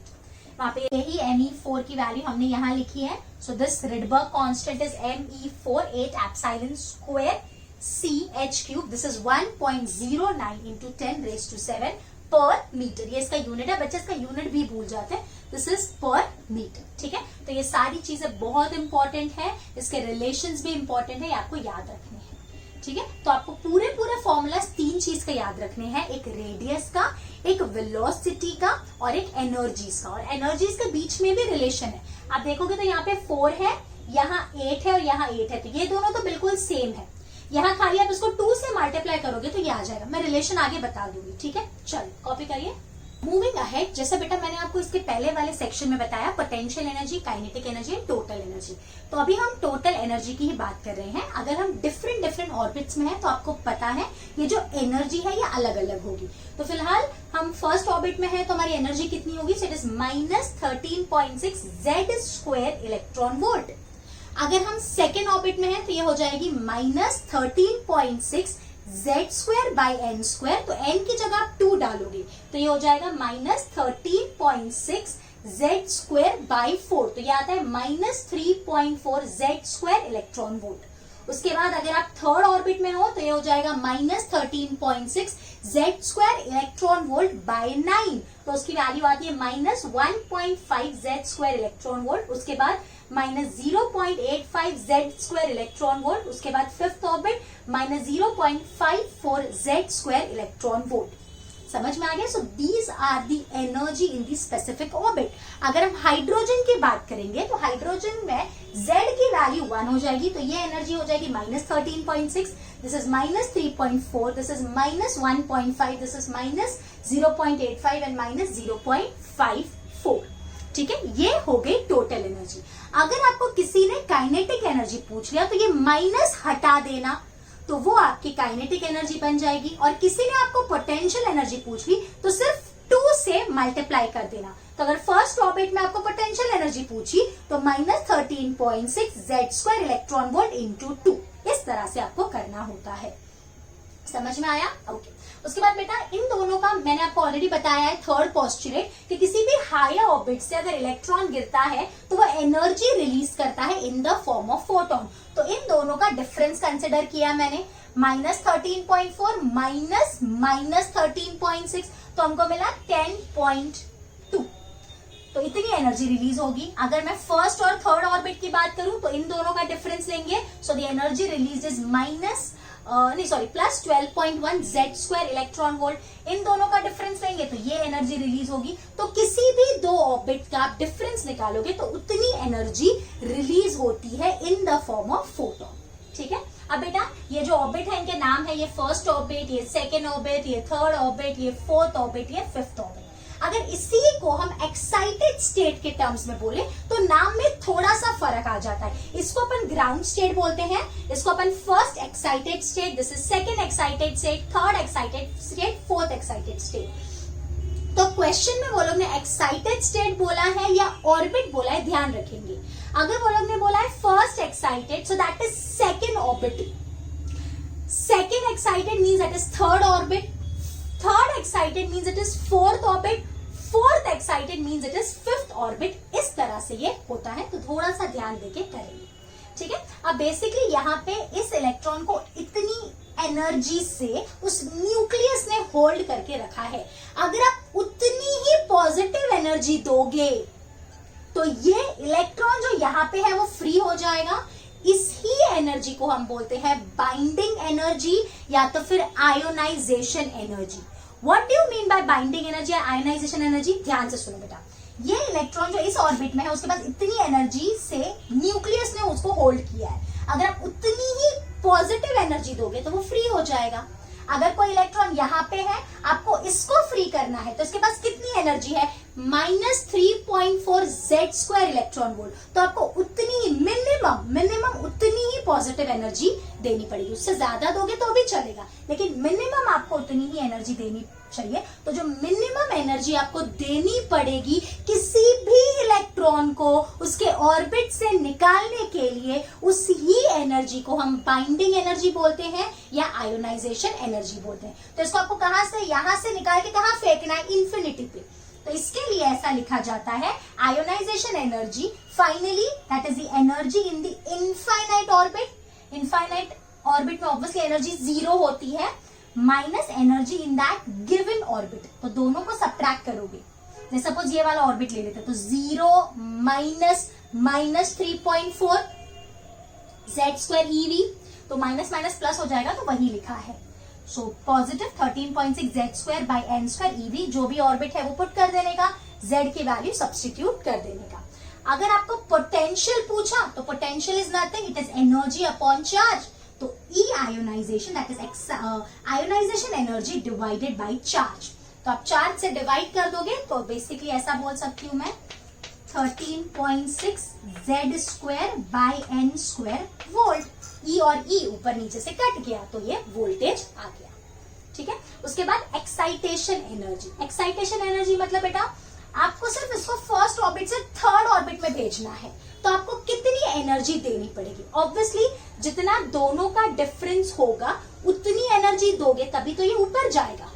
वहां पे यही me4 की वैल्यू हमने यहाँ लिखी है। So this Rydberg constant is me4 8ε² CH3। This is 1.09 × 10⁻⁷ पर मीटर, ये इसका यूनिट है, बच्चे इसका यूनिट भी भूल जाते हैं, दिस इज पर मीटर, ठीक है। तो ये सारी चीजें बहुत इंपॉर्टेंट है, इसके रिलेशंस भी इंपॉर्टेंट है, ये आपको याद रखने हैं, ठीक है। तो आपको पूरे फॉर्मूला 3 चीज का याद रखने हैं, एक रेडियस का, एक वेलोसिटी का और एक एनर्जीज का, और एनर्जीज के बीच में भी रिलेशन है। आप देखोगे तो यहाँ पे 4 है, यहाँ 8 है और यहाँ 8 है, तो ये दोनों तो बिल्कुल सेम है। यहाँ खाली आप इसको 2 से मल्टीप्लाई करोगे तो ये आ जाएगा, मैं रिलेशन आगे बता दूंगी, ठीक है। चलो कॉपी करिए। मूविंग अहेड, जैसे बेटा मैंने आपको इसके पहले वाले सेक्शन में बताया, potential energy, kinetic energy and total energy. तो अभी हम टोटल एनर्जी की ही बात कर रहे हैं। अगर हम डिफरेंट ऑर्बिट्स में हैं तो आपको पता है ये जो एनर्जी है ये अलग अलग होगी। तो फिलहाल हम फर्स्ट ऑर्बिट में है तो हमारी एनर्जी कितनी होगी, it is -13.6 Z² electron volt. अगर हम सेकेंड ऑर्बिट में है तो ये हो जाएगी -13.6 Z² by n², तो n की जगह आप 2 डालोगे तो ये हो जाएगा -13.6 Z² by 4, तो ये आता है -3.4 Z² इलेक्ट्रॉन वोल्ट। उसके बाद अगर आप थर्ड ऑर्बिट में हो तो ये हो जाएगा -13.6 Z² इलेक्ट्रॉन वोल्ट बाय 9, तो उसकी वैल्यू आती है -1.5 Z² इलेक्ट्रॉन वोल्ट। उसके बाद -0.85 Z² इलेक्ट्रॉन वोल्ट। उसके बाद fifth orbit -0.54 Z² electron volt. समझ में आ गया? So these are the energy in the specific orbit. अगर हम हाइड्रोजन की बात करेंगे तो हाइड्रोजन में Z की वैल्यू 1 हो जाएगी, तो ये एनर्जी हो जाएगी -13.6, this is -3.4, this is -1.5, this is -0.85 and -0.54, ठीक है। ये हो गई टोटल एनर्जी। अगर आपको किसी ने काइनेटिक एनर्जी पूछ लिया तो ये माइनस हटा देना, तो वो आपकी काइनेटिक एनर्जी बन जाएगी। और किसी ने आपको पोटेंशियल एनर्जी पूछ ली तो सिर्फ 2 से मल्टीप्लाई कर देना। तो अगर फर्स्ट ऑर्बिट में आपको पोटेंशियल एनर्जी पूछी तो -13.6 Z² इलेक्ट्रॉन वोल्ट इंटू 2, इस तरह से आपको करना होता है। समझ में आया? ओके। उसके बाद बेटा इन दोनों का मैंने आपको ऑलरेडी बताया है थर्ड पोस्टुलेट कि किसी भी हायर ऑर्बिट से अगर इलेक्ट्रॉन गिरता है तो वो एनर्जी रिलीज करता है इन द फॉर्म ऑफ फोटोन। तो इन दोनों का डिफरेंस कंसिडर किया मैंने, -13.4 माइनस -13.6, तो हमको मिला 10.2, तो इतनी एनर्जी रिलीज होगी। अगर मैं फर्स्ट और थर्ड ऑर्बिट की बात करूं तो इन दोनों का डिफरेंस लेंगे, so the energy release is +12.1 Z² electron volt. इन दोनों का डिफरेंस लेंगे तो ये एनर्जी रिलीज होगी। तो किसी भी 2 ऑर्बिट का आप डिफरेंस निकालोगे तो उतनी एनर्जी रिलीज होती है इन द फॉर्म ऑफ फोटोन, ठीक है। अब बेटा ये जो ऑर्बिट है इनके नाम है, ये फर्स्ट ऑर्बिट, ये सेकेंड ऑर्बिट, ये थर्ड ऑर्बिट, ये फोर्थ ऑर्बिट, ये फिफ्थ ऑर्बिट। अगर इसी को हम एक्साइटेड स्टेट के टर्म्स में बोले तो नाम में थोड़ा सा फर्क आ जाता है। इसको अपन ग्राउंड स्टेट बोलते हैं, इसको अपन first excited state, this is second excited state, third excited state, fourth excited state. तो क्वेश्चन में वो लोग ने एक्साइटेड स्टेट बोला है या ऑर्बिट बोला है, ध्यान रखेंगे। अगर वो लोग ने बोला है first excited, so that is second orbit. Second excited means that is third orbit. Third excited means it is fourth orbit. Fourth excited means it is fifth orbit. इस तरह से ये होता है, तो थोड़ा सा ध्यान देके करेंगे, ठीक है। अब बेसिकली यहाँ पे इस इलेक्ट्रॉन को इतनी एनर्जी से उस न्यूक्लियस ने होल्ड करके रखा है। अगर आप उतनी ही पॉजिटिव एनर्जी दोगे तो ये इलेक्ट्रॉन जो यहाँ पे है वो फ्री हो जाएगा। इसी एनर्जी को हम बोलते हैं बाइंडिंग एनर्जी या तो फिर ionisation energy. What do you mean by binding energy या आयोनाइजेशन एनर्जी? ध्यान से सुनो बेटा, ये इलेक्ट्रॉन जो इस ऑर्बिट में है उसके पास इतनी एनर्जी से न्यूक्लियस ने उसको होल्ड किया है। अगर आप उतनी ही पॉजिटिव एनर्जी दोगे तो वो फ्री हो जाएगा। अगर कोई इलेक्ट्रॉन यहाँ पे है, आपको इसको फ्री करना है, तो इसके पास कितनी एनर्जी है? -3.4 Z² इलेक्ट्रॉन वोल्ट। तो आपको उतनी ही मिनिमम उतनी ही पॉजिटिव एनर्जी देनी पड़ेगी। उससे ज्यादा दोगे तो भी चलेगा, लेकिन मिनिमम आपको उतनी ही एनर्जी देनी चाहिए। तो जो मिनिमम एनर्जी आपको देनी पड़ेगी किसी भी इलेक्ट्रॉन को उसके ऑर्बिट से निकालने के लिए, उस ही एनर्जी को हम बाइंडिंग एनर्जी बोलते हैं या आयोनाइजेशन एनर्जी बोलते हैं। तो इसको आपको कहां से, यहां से निकाल के कहां फेंकना है? इन्फिनिटी पे। तो इसके लिए ऐसा लिखा जाता है ionisation energy finally that is the energy in the infinite orbit. Infinite orbit में ऑब्वियसली एनर्जी 0 होती है। Minus energy in that given orbit. तो दोनों को सब्ट्रैक्ट करोगे, जैसे सपोज ये वाला ऑर्बिट ले लेते तो 0 माइनस माइनस 3.4 z² eV, तो माइनस माइनस प्लस हो जाएगा, तो वही लिखा है। So positive 13.6 z² by n² eV, जो भी ऑर्बिट है वो पुट कर देने का, z की वैल्यू सब्स्टिट्यूट कर देने का। अगर आपको पोटेंशियल पूछा तो potential is nothing, it is energy upon charge. तो E ionisation that is ionisation energy divided by charge. तो आप चार्ज से डिवाइड कर दोगे तो बेसिकली ऐसा बोल सकती हूं मैं 13.6 z² by n² volt. E और E ऊपर नीचे से कट गया तो ये वोल्टेज आ गया। ठीक है, उसके बाद एक्साइटेशन एनर्जी। एक्साइटेशन एनर्जी मतलब बेटा आपको सिर्फ इसको फर्स्ट ऑर्बिट से थर्ड ऑर्बिट में भेजना है, तो आपको कितनी एनर्जी देनी पड़ेगी? ऑब्वियसली जितना दोनों का डिफरेंस होगा उतनी एनर्जी दोगे तभी तो ये ऊपर जाएगा।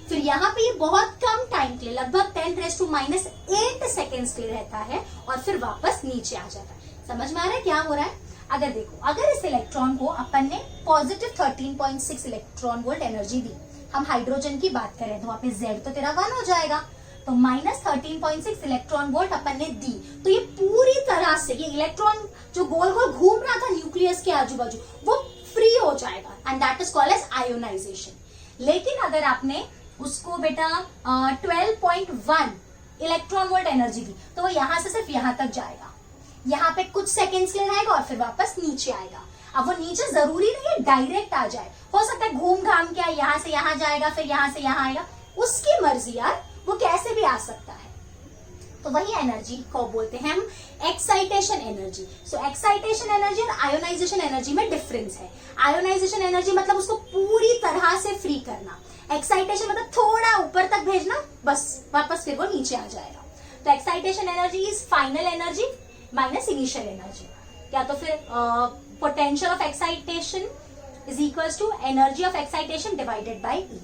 फिर यहाँ पे ये बहुत कम टाइम के लिए, लगभग 10⁻⁸ सेकेंड्स के लिए रहता है और फिर वापस नीचे आ जाता है। समझ में आ रहा है क्या हो रहा है? अगर देखो, अगर इस इलेक्ट्रॉन को अपन ने पॉजिटिव 13.6 इलेक्ट्रॉन वोल्ट एनर्जी दी, हम हाइड्रोजन की बात करें तो वहां पे Z तो तेरा 1 हो जाएगा, तो माइनस 13.6 इलेक्ट्रॉन वोल्ट अपन ने दी, तो ये पूरी तरह से ये इलेक्ट्रॉन जो गोल गोल घूम रहा था न्यूक्लियस के आजू बाजू वो फ्री हो जाएगा, and that is called as ionisation. लेकिन अगर आपने उसको बेटा 12.1 इलेक्ट्रॉन वोल्ट एनर्जी दी तो वो यहां से सिर्फ यहां तक जाएगा, यहाँ पे कुछ सेकेंड्स के लिए रहेगा और फिर वापस नीचे आएगा। अब वो नीचे जरूरी नहीं है डायरेक्ट आ जाए, हो सकता है घूम घाम के यहाँ से यहाँ जाएगा, फिर यहाँ से यहाँ आएगा, उसकी मर्जी यार, वो कैसे भी आ सकता है। तो वही एनर्जी को बोलते हैं हम एक्साइटेशन एनर्जी। सो एक्साइटेशन एनर्जी और आयोनाइजेशन एनर्जी में डिफरेंस है। आयोनाइजेशन एनर्जी मतलब उसको पूरी तरह से फ्री करना, एक्साइटेशन मतलब थोड़ा ऊपर तक भेजना, बस वापस फिर वो नीचे आ जाएगा। तो excitation energy is final energy minus initial energy, या तो फिर potential of excitation is equals to energy of excitation divided by E.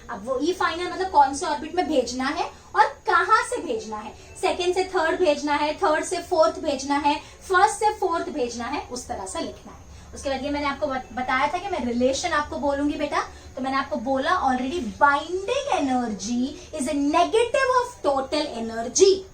अब वो ई फाइनल मतलब कौन से ऑर्बिट में भेजना है और कहां से भेजना है, सेकेंड से थर्ड भेजना है, थर्ड से फोर्थ भेजना है, फर्स्ट से फोर्थ भेजना है, उस तरह से लिखना है। उसके बाद ये मैंने आपको बताया था कि मैं रिलेशन आपको बोलूंगी बेटा, तो मैंने आपको बोला already, binding energy is a negative of total energy.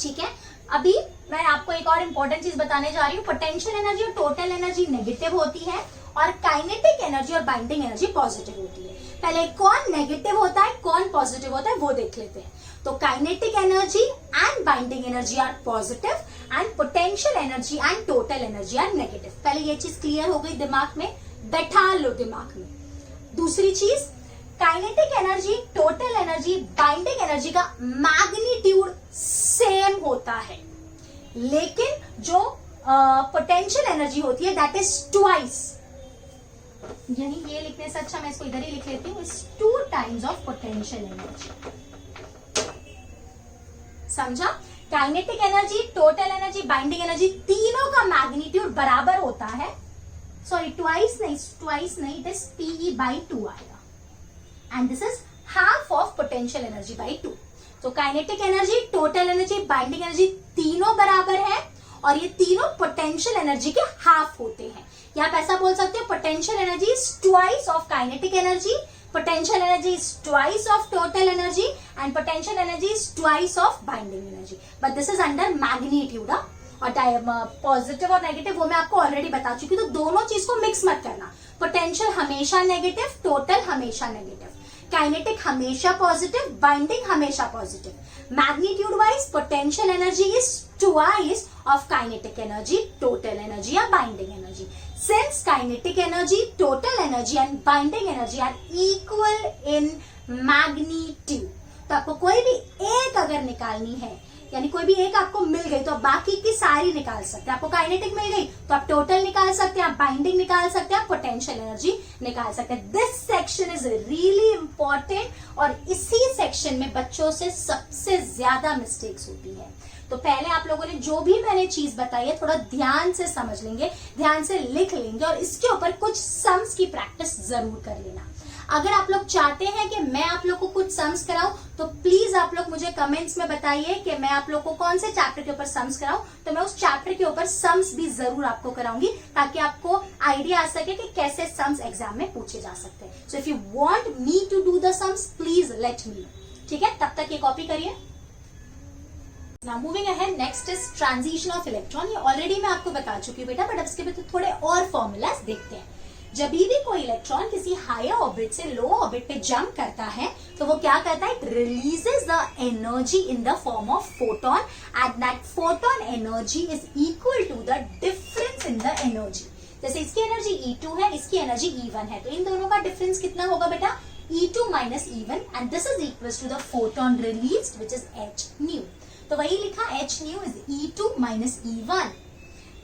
ठीक है, अभी मैं आपको एक और इंपॉर्टेंट चीज बताने जा रही हूँ। पोटेंशियल एनर्जी और टोटल एनर्जी नेगेटिव होती है और काइनेटिक एनर्जी और बाइंडिंग एनर्जी पॉजिटिव होती है। पहले कौन नेगेटिव होता है कौन पॉजिटिव होता है वो देख लेते हैं। तो kinetic energy and binding energy are positive and potential energy and total energy are negative. पहले ये चीज क्लियर हो गई, दिमाग में बैठा लो दिमाग में। दूसरी चीज, kinetic energy, total energy, binding energy का मैग्नीट्यूड सेम होता है, लेकिन जो पोटेंशियल एनर्जी होती है दैट इज ट्वाइस, यानी ये लिखने से अच्छा मैं इसको इधर ही लिख लेती हूँ, 2 टाइम्स ऑफ पोटेंशियल एनर्जी। समझा? Kinetic energy, total energy, binding energy तीनों का मैग्नीट्यूड बराबर होता है। सॉरी, ट्वाइस नहीं, इट इज PE by 2 आएगा, and this is half of potential energy by 2। तो kinetic energy, total energy, binding energy तीनों बराबर है और ये तीनों पोटेंशियल एनर्जी के हाफ होते हैं। या आप ऐसा बोल सकते हो, potential energy is twice of kinetic energy, potential energy is twice of total energy and potential energy is twice of binding energy, but this is under magnitude. और पॉजिटिव और नेगेटिव वो मैं आपको ऑलरेडी बता चुकी हूँ, तो दोनों चीज को मिक्स मत करना। पोटेंशियल हमेशा नेगेटिव, टोटल हमेशा नेगेटिव, काइनेटिक हमेशा पॉजिटिव, बाइंडिंग हमेशा positive. Magnitude wise potential energy is twice of kinetic energy, total energy या binding energy. Since kinetic energy, total energy and binding energy are equal in magnitude, तो आपको कोई भी एक अगर निकालनी है, यानी कोई भी एक आपको मिल गई तो आप बाकी की सारी निकाल सकते हैं। आपको काइनेटिक मिल गई तो आप टोटल निकाल सकते हैं, आप बाइंडिंग निकाल सकते हैं, आप पोटेंशियल एनर्जी निकाल सकते हैं। This section is really important और इसी सेक्शन में बच्चों से सबसे ज्यादा मिस्टेक्स होती है। तो पहले आप लोगों ने जो भी मैंने चीज बताई है थोड़ा ध्यान से समझ लेंगे, ध्यान से लिख लेंगे और इसके ऊपर कुछ सम्स की प्रैक्टिस जरूर कर लेना। अगर आप लोग चाहते हैं कि मैं आप लोग को कुछ सम्स कराऊं तो प्लीज आप लोग मुझे कमेंट्स में बताइए कि मैं आप लोग को कौन से चैप्टर के ऊपर सम्स कराऊं, तो मैं उस चैप्टर के ऊपर सम्स भी जरूर आपको कराऊंगी ताकि आपको आइडिया आ सके कि कैसे सम्स एग्जाम में पूछे जा सकते हैं। So if you want me to do the sums please let me know, ठीक है। तब तक ये कॉपी करिए। Now moving ahead, next is transition of electron। ये ऑलरेडी मैं आपको बता चुकी हूँ बेटा, बट अब इसके बाद थोड़े और फॉर्मूलाज देखते हैं। जब भी कोई इलेक्ट्रॉन किसी हायर ऑर्बिट से लो ऑर्बिट पे जंप करता है तो वो क्या करता है, it releases the energy in the form of photon and that photon energy is equal to the difference in the energy. जैसे इसकी एनर्जी E2 है, इसकी एनर्जी E1 है, तो इन दोनों का डिफरेंस कितना होगा बेटा, E2 minus E1, and this is equal to the photon released which is h nu। तो वही लिखा h nu is E2 minus E1।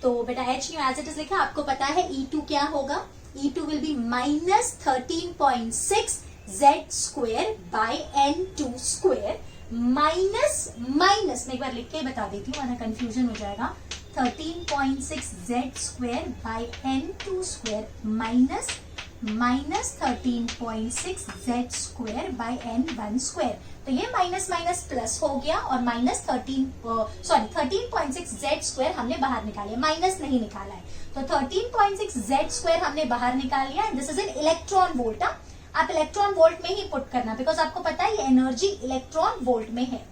तो बेटा h nu as it is लिखा, आपको पता है E2 क्या होगा, E2 will be minus 13.6 Z square by N2 square minus मैं एक बार लिख के बता देती हूँ वरना कंफ्यूजन हो जाएगा। 13.6 Z square by N2 square minus 13.6 Z square by N1 square। तो ये माइनस माइनस प्लस हो गया और माइनस 13.6 Z square हमने बाहर निकाला, माइनस नहीं निकाला है, तो 13.6 Z square हमने बाहर निकाल लिया। This is in electron volt. आप इलेक्ट्रॉन वोल्ट में ही पुट करना, बिकॉज आपको पता है ये एनर्जी इलेक्ट्रॉन वोल्ट में है।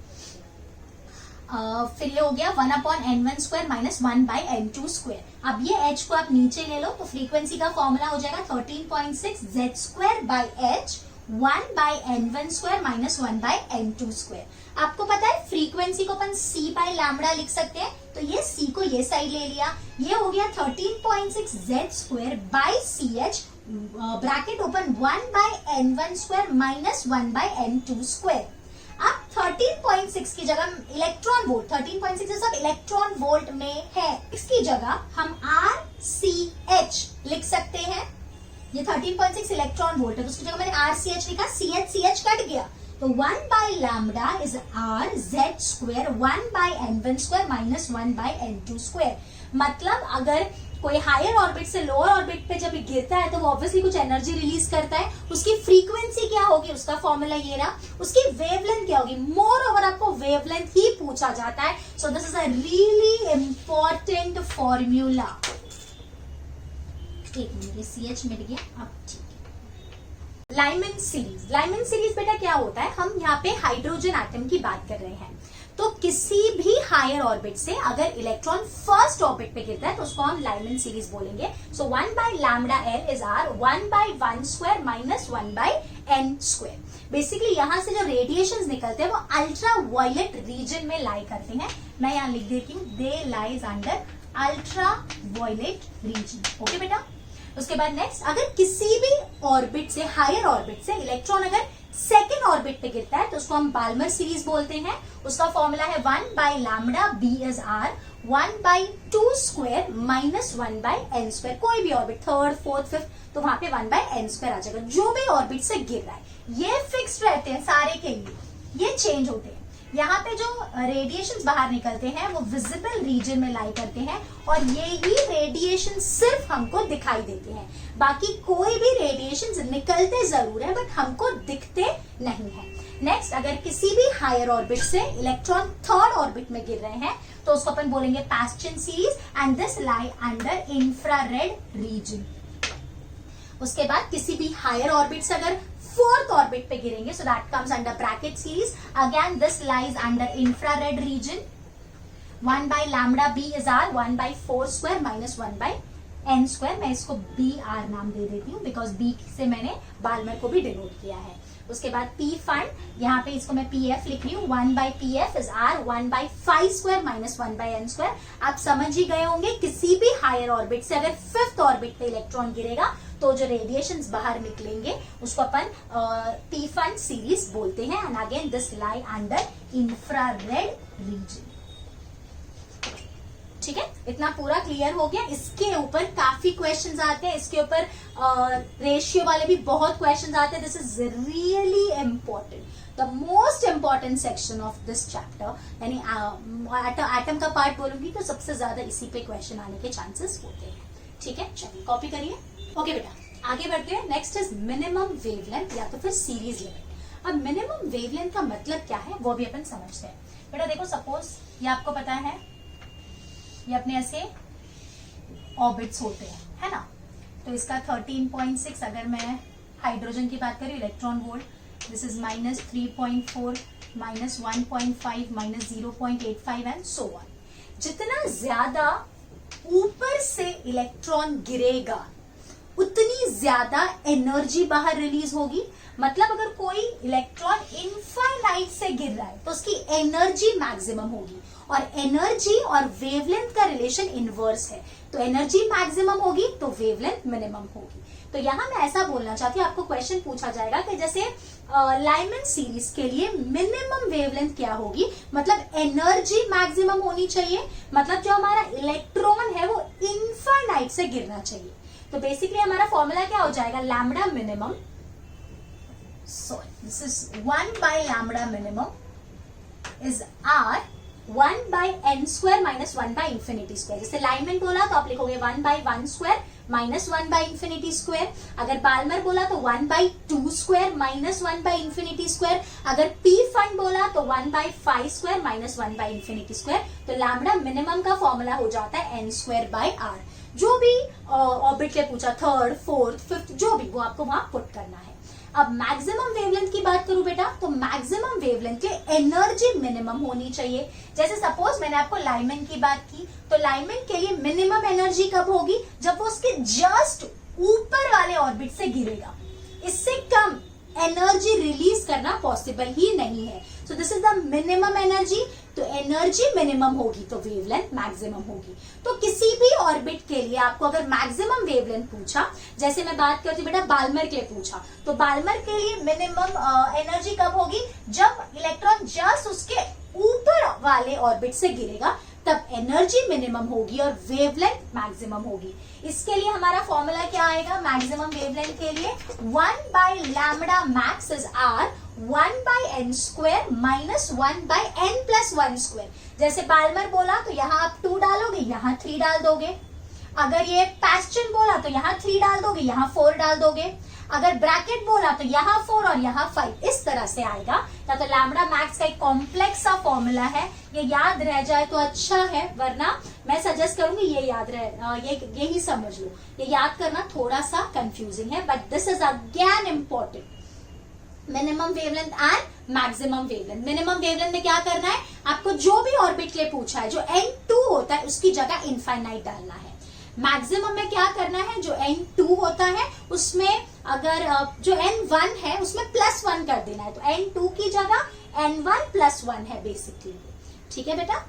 फिर ये हो गया 1/n1 square minus 1/n2 square. अब ये h को आप नीचे ले लो तो फ्रीक्वेंसी का फॉर्मूला हो जाएगा 13.6 Z square by h 1/n1 square minus 1/n2 square. आपको पता है फ्रीक्वेंसी को अपन c बाई लैम्बडा लिख सकते हैं, तो ये c को ये साइड ले लिया, ये हो गया 13.6 Z square by ch bracket open 1/n1 square minus 1/n2 square. अब 13.6 की जगह इलेक्ट्रॉन वोल्ट, 13.6 सब इलेक्ट्रॉन वोल्ट में है, इसकी जगह हम RCH लिख सकते हैं। ये 13.6 इलेक्ट्रॉन वोल्ट है तो उसकी जगह मैंने RCH लिखा, CH कट गया, तो one by lambda is R Z square 1/n1 square minus 1/n2 square. मतलब अगर कोई हायर ऑर्बिट से लोअर ऑर्बिट पे जब गिरता है तो वो ऑब्वियसली कुछ एनर्जी रिलीज करता है, उसकी फ्रीक्वेंसी क्या होगी, उसका फॉर्मूला ये रहा, उसकी वेवलेंथ क्या होगी। मोर ओवर आपको वेवलेंथ ही पूछा जाता है, सो this is a really important formula. एक मिनट, ये CH मिल गया, अब ठीक है। लाइमन सीरीज बेटा क्या होता है, हम यहाँ पे हाइड्रोजन एटम की बात कर रहे हैं, तो किसी भी हायर ऑर्बिट से अगर इलेक्ट्रॉन फर्स्ट ऑर्बिट पे गिरता है तो उसको हम लाइमन सीरीज बोलेंगे। सो 1/λL is R 1/1 square minus 1/n square. Basically यहाँ से जो रेडिएशंस निकलते हैं वो अल्ट्रा वायलेट रीजन में लाई करते हैं। मैं यहाँ लिख देती हूँ, they lies under ultraviolet region. Okay बेटा, उसके बाद नेक्स्ट, अगर किसी भी ऑर्बिट से हायर ऑर्बिट से इलेक्ट्रॉन अगर सेकेंड ऑर्बिट पे गिरता है तो उसको हम बाल्मर सीरीज बोलते हैं। उसका फॉर्मूला है 1/λ B is R 1/2 square minus 1/n square. कोई भी ऑर्बिट, थर्ड फोर्थ फिफ्थ, तो वहां पे 1/n स्क्वायर आ जाएगा। जो भी ऑर्बिट से गिर रहा है ये फिक्स्ड रहते हैं सारे के लिए, ये चेंज होते हैं। यहाँ पे जो रेडिएशंस बाहर निकलते हैं वो विजिबल रीजन में लाई करते हैं और ये ही रेडिएशन सिर्फ हमको दिखाई देते हैं, बाकी कोई भी रेडिएशंस निकलते जरूर है बट हमको दिखते नहीं है। नेक्स्ट, अगर किसी भी हायर ऑर्बिट से इलेक्ट्रॉन थर्ड ऑर्बिट में गिर रहे हैं तो उसको अपन बोलेंगे Paschen series and this lie under infrared reason. उसके बाद किसी भी हायर ऑर्बिट से अगर फोर्थ ऑर्बिट पे गिरेंगे so that comes under Brackett series, again this lies under infrared region. 1/λ B is R 1/4 square minus 1/n square. मैं इसको BR नाम दे देती हूँ बिकॉज B से मैंने बाल्मर को भी डिनोट किया है। उसके बाद P फंड, यहाँ पे इसको मैं PF लिख रही हूँ, 1/PF is R 1/5 square minus 1/n square. आप समझ ही गए होंगे किसी भी हायर ऑर्बिट से अगर फिफ्थ ऑर्बिट पे इलेक्ट्रॉन गिरेगा तो जो रेडिएशंस बाहर निकलेंगे उसको अपन P फंड सीरीज बोलते हैं and again this lie under infrared reason. ठीक है, इतना पूरा क्लियर हो गया। इसके ऊपर काफी क्वेश्चंस आते हैं, इसके ऊपर रेशियो वाले भी बहुत क्वेश्चंस आते हैं। This is really important, the most important section of this chapter. यानी एटम का पार्ट बोलूंगी तो सबसे ज्यादा इसी पे क्वेश्चन आने के चांसेस होते हैं। ठीक है, चलिए कॉपी करिए। ओके बेटा, आगे बढ़ते हैं। नेक्स्ट इज मिनिमम वेवलेंथ या तो फिर सीरीज लिमिट। अब मिनिमम वेवलेंथ का मतलब क्या है वो भी अपन समझते हैं। बेटा देखो, सपोज ये आपको पता है ये अपने ऐसे ऑर्बिट्स होते हैं, है ना। तो इसका 13.6 अगर मैं हाइड्रोजन की बात करूं, electron volt, this is -3.4, -1.5, -0.85 and so on. जितना ज्यादा ऊपर से इलेक्ट्रॉन गिरेगा उतनी ज्यादा एनर्जी बाहर रिलीज होगी। मतलब अगर कोई इलेक्ट्रॉन इनफाइनाइट से गिर रहा है तो उसकी एनर्जी मैक्सिमम होगी, और एनर्जी और वेवलेंथ का रिलेशन इनवर्स है। तो एनर्जी मैक्सिमम होगी तो वेवलेंथ मिनिमम होगी। तो यहां मैं ऐसा बोलना चाहती हूँ, आपको क्वेश्चन पूछा जाएगा कि जैसे लाइमन सीरीज के लिए मिनिमम वेवलेंथ क्या होगी, मतलब एनर्जी मैक्सिमम होनी चाहिए, मतलब जो हमारा इलेक्ट्रॉन है वो इनफाइनाइट से गिरना चाहिए। तो बेसिकली हमारा फॉर्मूला क्या हो जाएगा, lambda minimum, sorry, this is 1 by lambda minimum is r 1 by n square minus 1 by infinity square। जैसे लाइमन बोला तो आप लिखोगे 1 by 1 square minus 1 by infinity square। अगर बाल्मर बोला तो 1 by 2 square minus 1 by infinity square। अगर पी फंड बोला तो 1 by 5 square minus 1 by infinity square। तो लैम्बडा मिनिमम का फॉर्मूला हो जाता है n square by r। जो भी ऑर्बिट के पूछा, थर्ड, फोर्थ, फिफ्थ, जो भी, वो आपको वहां पुट करना है। अब मैक्सिमम वेवलेंथ की बात करूं बेटा, तो मैक्सिमम वेवलेंथ के एनर्जी मिनिमम होनी चाहिए। जैसे सपोज मैंने आपको लाइमन की बात की, तो लाइमन के लिए मिनिमम एनर्जी कब होगी, जब वो उसके जस्ट ऊपर वाले ऑर्बिट से गिरेगा। इससे कम एनर्जी रिलीज करना पॉसिबल ही नहीं है। सो this is the minimum energy. तो एनर्जी मिनिमम होगी तो वेवलेंथ मैक्सिमम होगी। तो किसी भी ऑर्बिट के लिए आपको अगर मैक्सिमम वेवलेंथ पूछा, जैसे मैं बात करती हूँ बेटा बाल्मर के लिए पूछा, तो बाल्मर के लिए मिनिमम एनर्जी कब होगी, जब इलेक्ट्रॉन जस्ट उसके ऊपर वाले ऑर्बिट से गिरेगा, तब एनर्जी मिनिमम होगी और वेवलेंथ मैक्सिमम होगी। इसके लिए हमारा फॉर्मूला क्या आएगा मैक्सिमम वेवलेंथ के लिए, 1 by lambda max is r 1 by n square minus 1 by n plus 1 square। जैसे बाल्मर बोला तो यहाँ आप 2 डालोगे, यहाँ 3 डाल दोगे। अगर ये पैस्चन बोला तो यहाँ 3 डाल दोगे, यहाँ 4 डाल दोगे। अगर ब्रैकेट बोला तो यहाँ 4 और यहाँ 5, इस तरह से आएगा। या तो लैम्बडा मैक्स का एक कॉम्प्लेक्स सा फॉर्मूला है, ये याद रह जाए तो अच्छा है, वरना मैं सजेस्ट करूंगी ये याद रहे, ये ही समझ लो। ये याद करना थोड़ा सा कंफ्यूजिंग है, but this is again important. Minimum wavelength and maximum wavelength. Minimum wavelength में क्या करना है, आपको जो भी ऑर्बिट के लिए पूछा है, जो n2 होता है उसकी जगह इनफाइनाइट डालना है। मैक्सिमम में क्या करना है, जो n2 होता है उसमें अगर जो n1 है उसमें +1 कर देना है। तो n2 की जगह n1 + 1 है बेसिकली। ठीक है बेटा।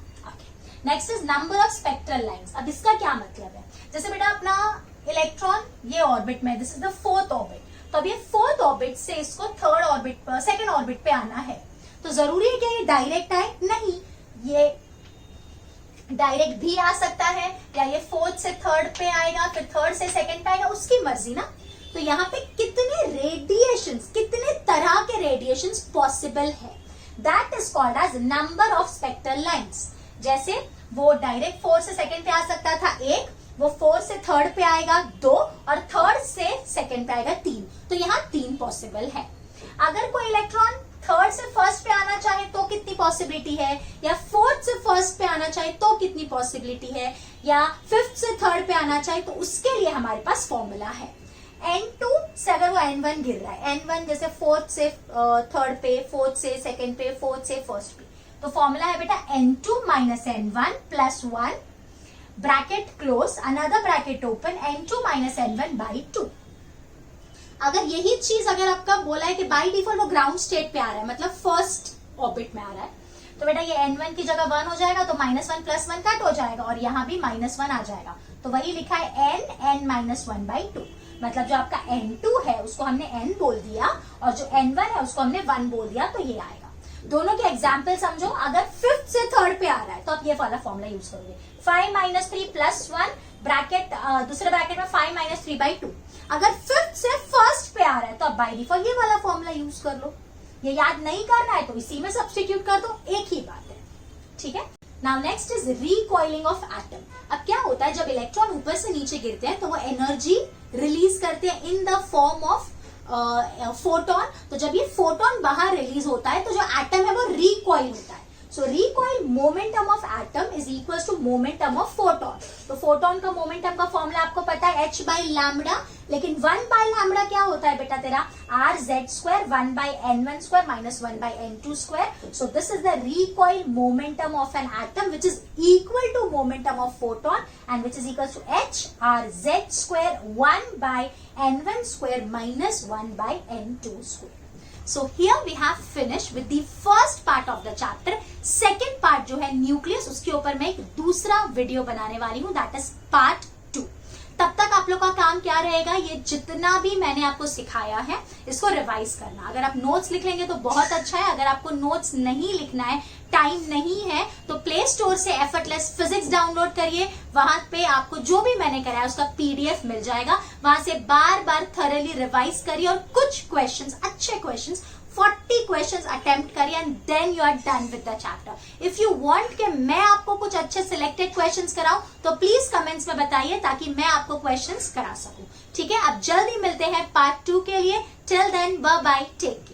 Next is number of spectral lines. अब इसका क्या मतलब है, जैसे बेटा अपना इलेक्ट्रॉन ये ऑर्बिट में, this is the 4th orbit, तो अब ये 4th ऑर्बिट से इसको 3rd ऑर्बिट पर, 2nd ऑर्बिट पे आना है। तो जरूरी है कि ये डायरेक्ट आए, नहीं, ये डायरेक्ट भी आ सकता है, या ये 4th से 3rd पे आएगा, फिर 3rd से 2nd पे आएगा, उसकी मर्जी ना। तो यहाँ पे कितने रेडिएशंस, कितने तरह के रेडिएशंस पॉसिबल है, that is called as number of spectral lines. जैसे वो डायरेक्ट 4 से 2nd पे आ सकता था 1, वो 4 से 3rd पे आएगा 2, और 3rd से 2nd पे आएगा 3। तो यहाँ 3 पॉसिबल है। अगर कोई इलेक्ट्रॉन 3rd से 1st पे आना चाहे तो कितनी पॉसिबिलिटी है, या 4th से 1st पे आना चाहे तो कितनी पॉसिबिलिटी है, या 5th से 3rd पे आना चाहे, तो उसके लिए हमारे पास फॉर्मूला है। n2 से अगर वो n1 गिर रहा है, n1 जैसे 4th से 3rd पे, 4th से 2nd पे, 4th से 1st पे, तो फॉर्मूला है बेटा n2 minus n1 plus 1 bracket close, another bracket open, n2 minus n1 by 2। अगर यही चीज अगर आपका बोला है कि बाय डिफॉल्ट वो ग्राउंड स्टेट पे आ रहा है, मतलब फर्स्ट ऑर्बिट में आ रहा है, तो बेटा ये n1 की जगह 1 हो जाएगा, तो -1 + 1 कट हो जाएगा, और यहाँ भी -1 आ जाएगा। तो वही लिखा है n-1 by 2। मतलब जो आपका n2 है उसको हमने n बोल दिया, और जो n1 है उसको हमने 1 बोल दिया, तो ये आएगा। दोनों के एग्जाम्पल समझो। अगर 5th से 3rd पे आ रहा है तो आप ये वाला फॉर्मूला यूज करोगे, 5 - 3 + 1 ब्रैकेट, दूसरे ब्रैकेट में 5 - 3 by 2। अगर 5th से 1st पे आ रहा है तो आप बाय डिफॉल्ट ये वाला फॉर्मूला यूज कर लो। ये याद नहीं करना है तो इसी में सब्स्टिट्यूट कर दो, एक ही बात है। ठीक है। Now next is recoiling of atom. अब क्या होता है, जब इलेक्ट्रॉन ऊपर से नीचे गिरते हैं तो वो एनर्जी रिलीज करते हैं इन द फॉर्म ऑफ फोटोन। तो जब ये फोटोन बाहर रिलीज होता है तो जो एटम है वो रिकॉइल होता है। So recoil momentum of atom is equal to momentum of photon. तो फोटोन का मोमेंटम का फॉर्मूला आपको पता है h बाई लैम्बडा, लेकिन 1 बाई लैम्बडा क्या होता है बेटा तेरा R Z square 1 by n1 square minus 1 by n2 square. So this is the recoil momentum of an atom which is equal to momentum of photon and which is equal to h r z square 1 by n1 square minus 1 by n2 square. So here we have finished with the first part of the chapter. Second part जो है न्यूक्लियस, उसके ऊपर मैं एक दूसरा वीडियो बनाने वाली हूँ, दैट इज पार्ट 2। तब तक आप लोग का काम क्या रहेगा, ये जितना भी मैंने आपको सिखाया है इसको रिवाइज करना। अगर आप नोट्स लिख लेंगे तो बहुत अच्छा है, अगर आपको नोट्स नहीं लिखना है, टाइम नहीं है, तो प्ले स्टोर से एफर्टलेस फिजिक्स डाउनलोड करिए। वहां पे आपको जो भी मैंने कराया उसका पीडीएफ मिल जाएगा, वहां से बार बार थॉरली रिवाइज करिए और कुछ क्वेश्चंस, अच्छे क्वेश्चंस 40 क्वेश्चंस अटेम्प्ट करिए and then you are done with the chapter. If you want कि मैं आपको कुछ अच्छे सिलेक्टेड क्वेश्चंस कराऊं तो प्लीज कमेंट्स में बताइए ताकि मैं आपको क्वेश्चंस करा सकूं। ठीक है, अब जल्दी मिलते हैं पार्ट 2 के लिए। Till then bye bye, take care.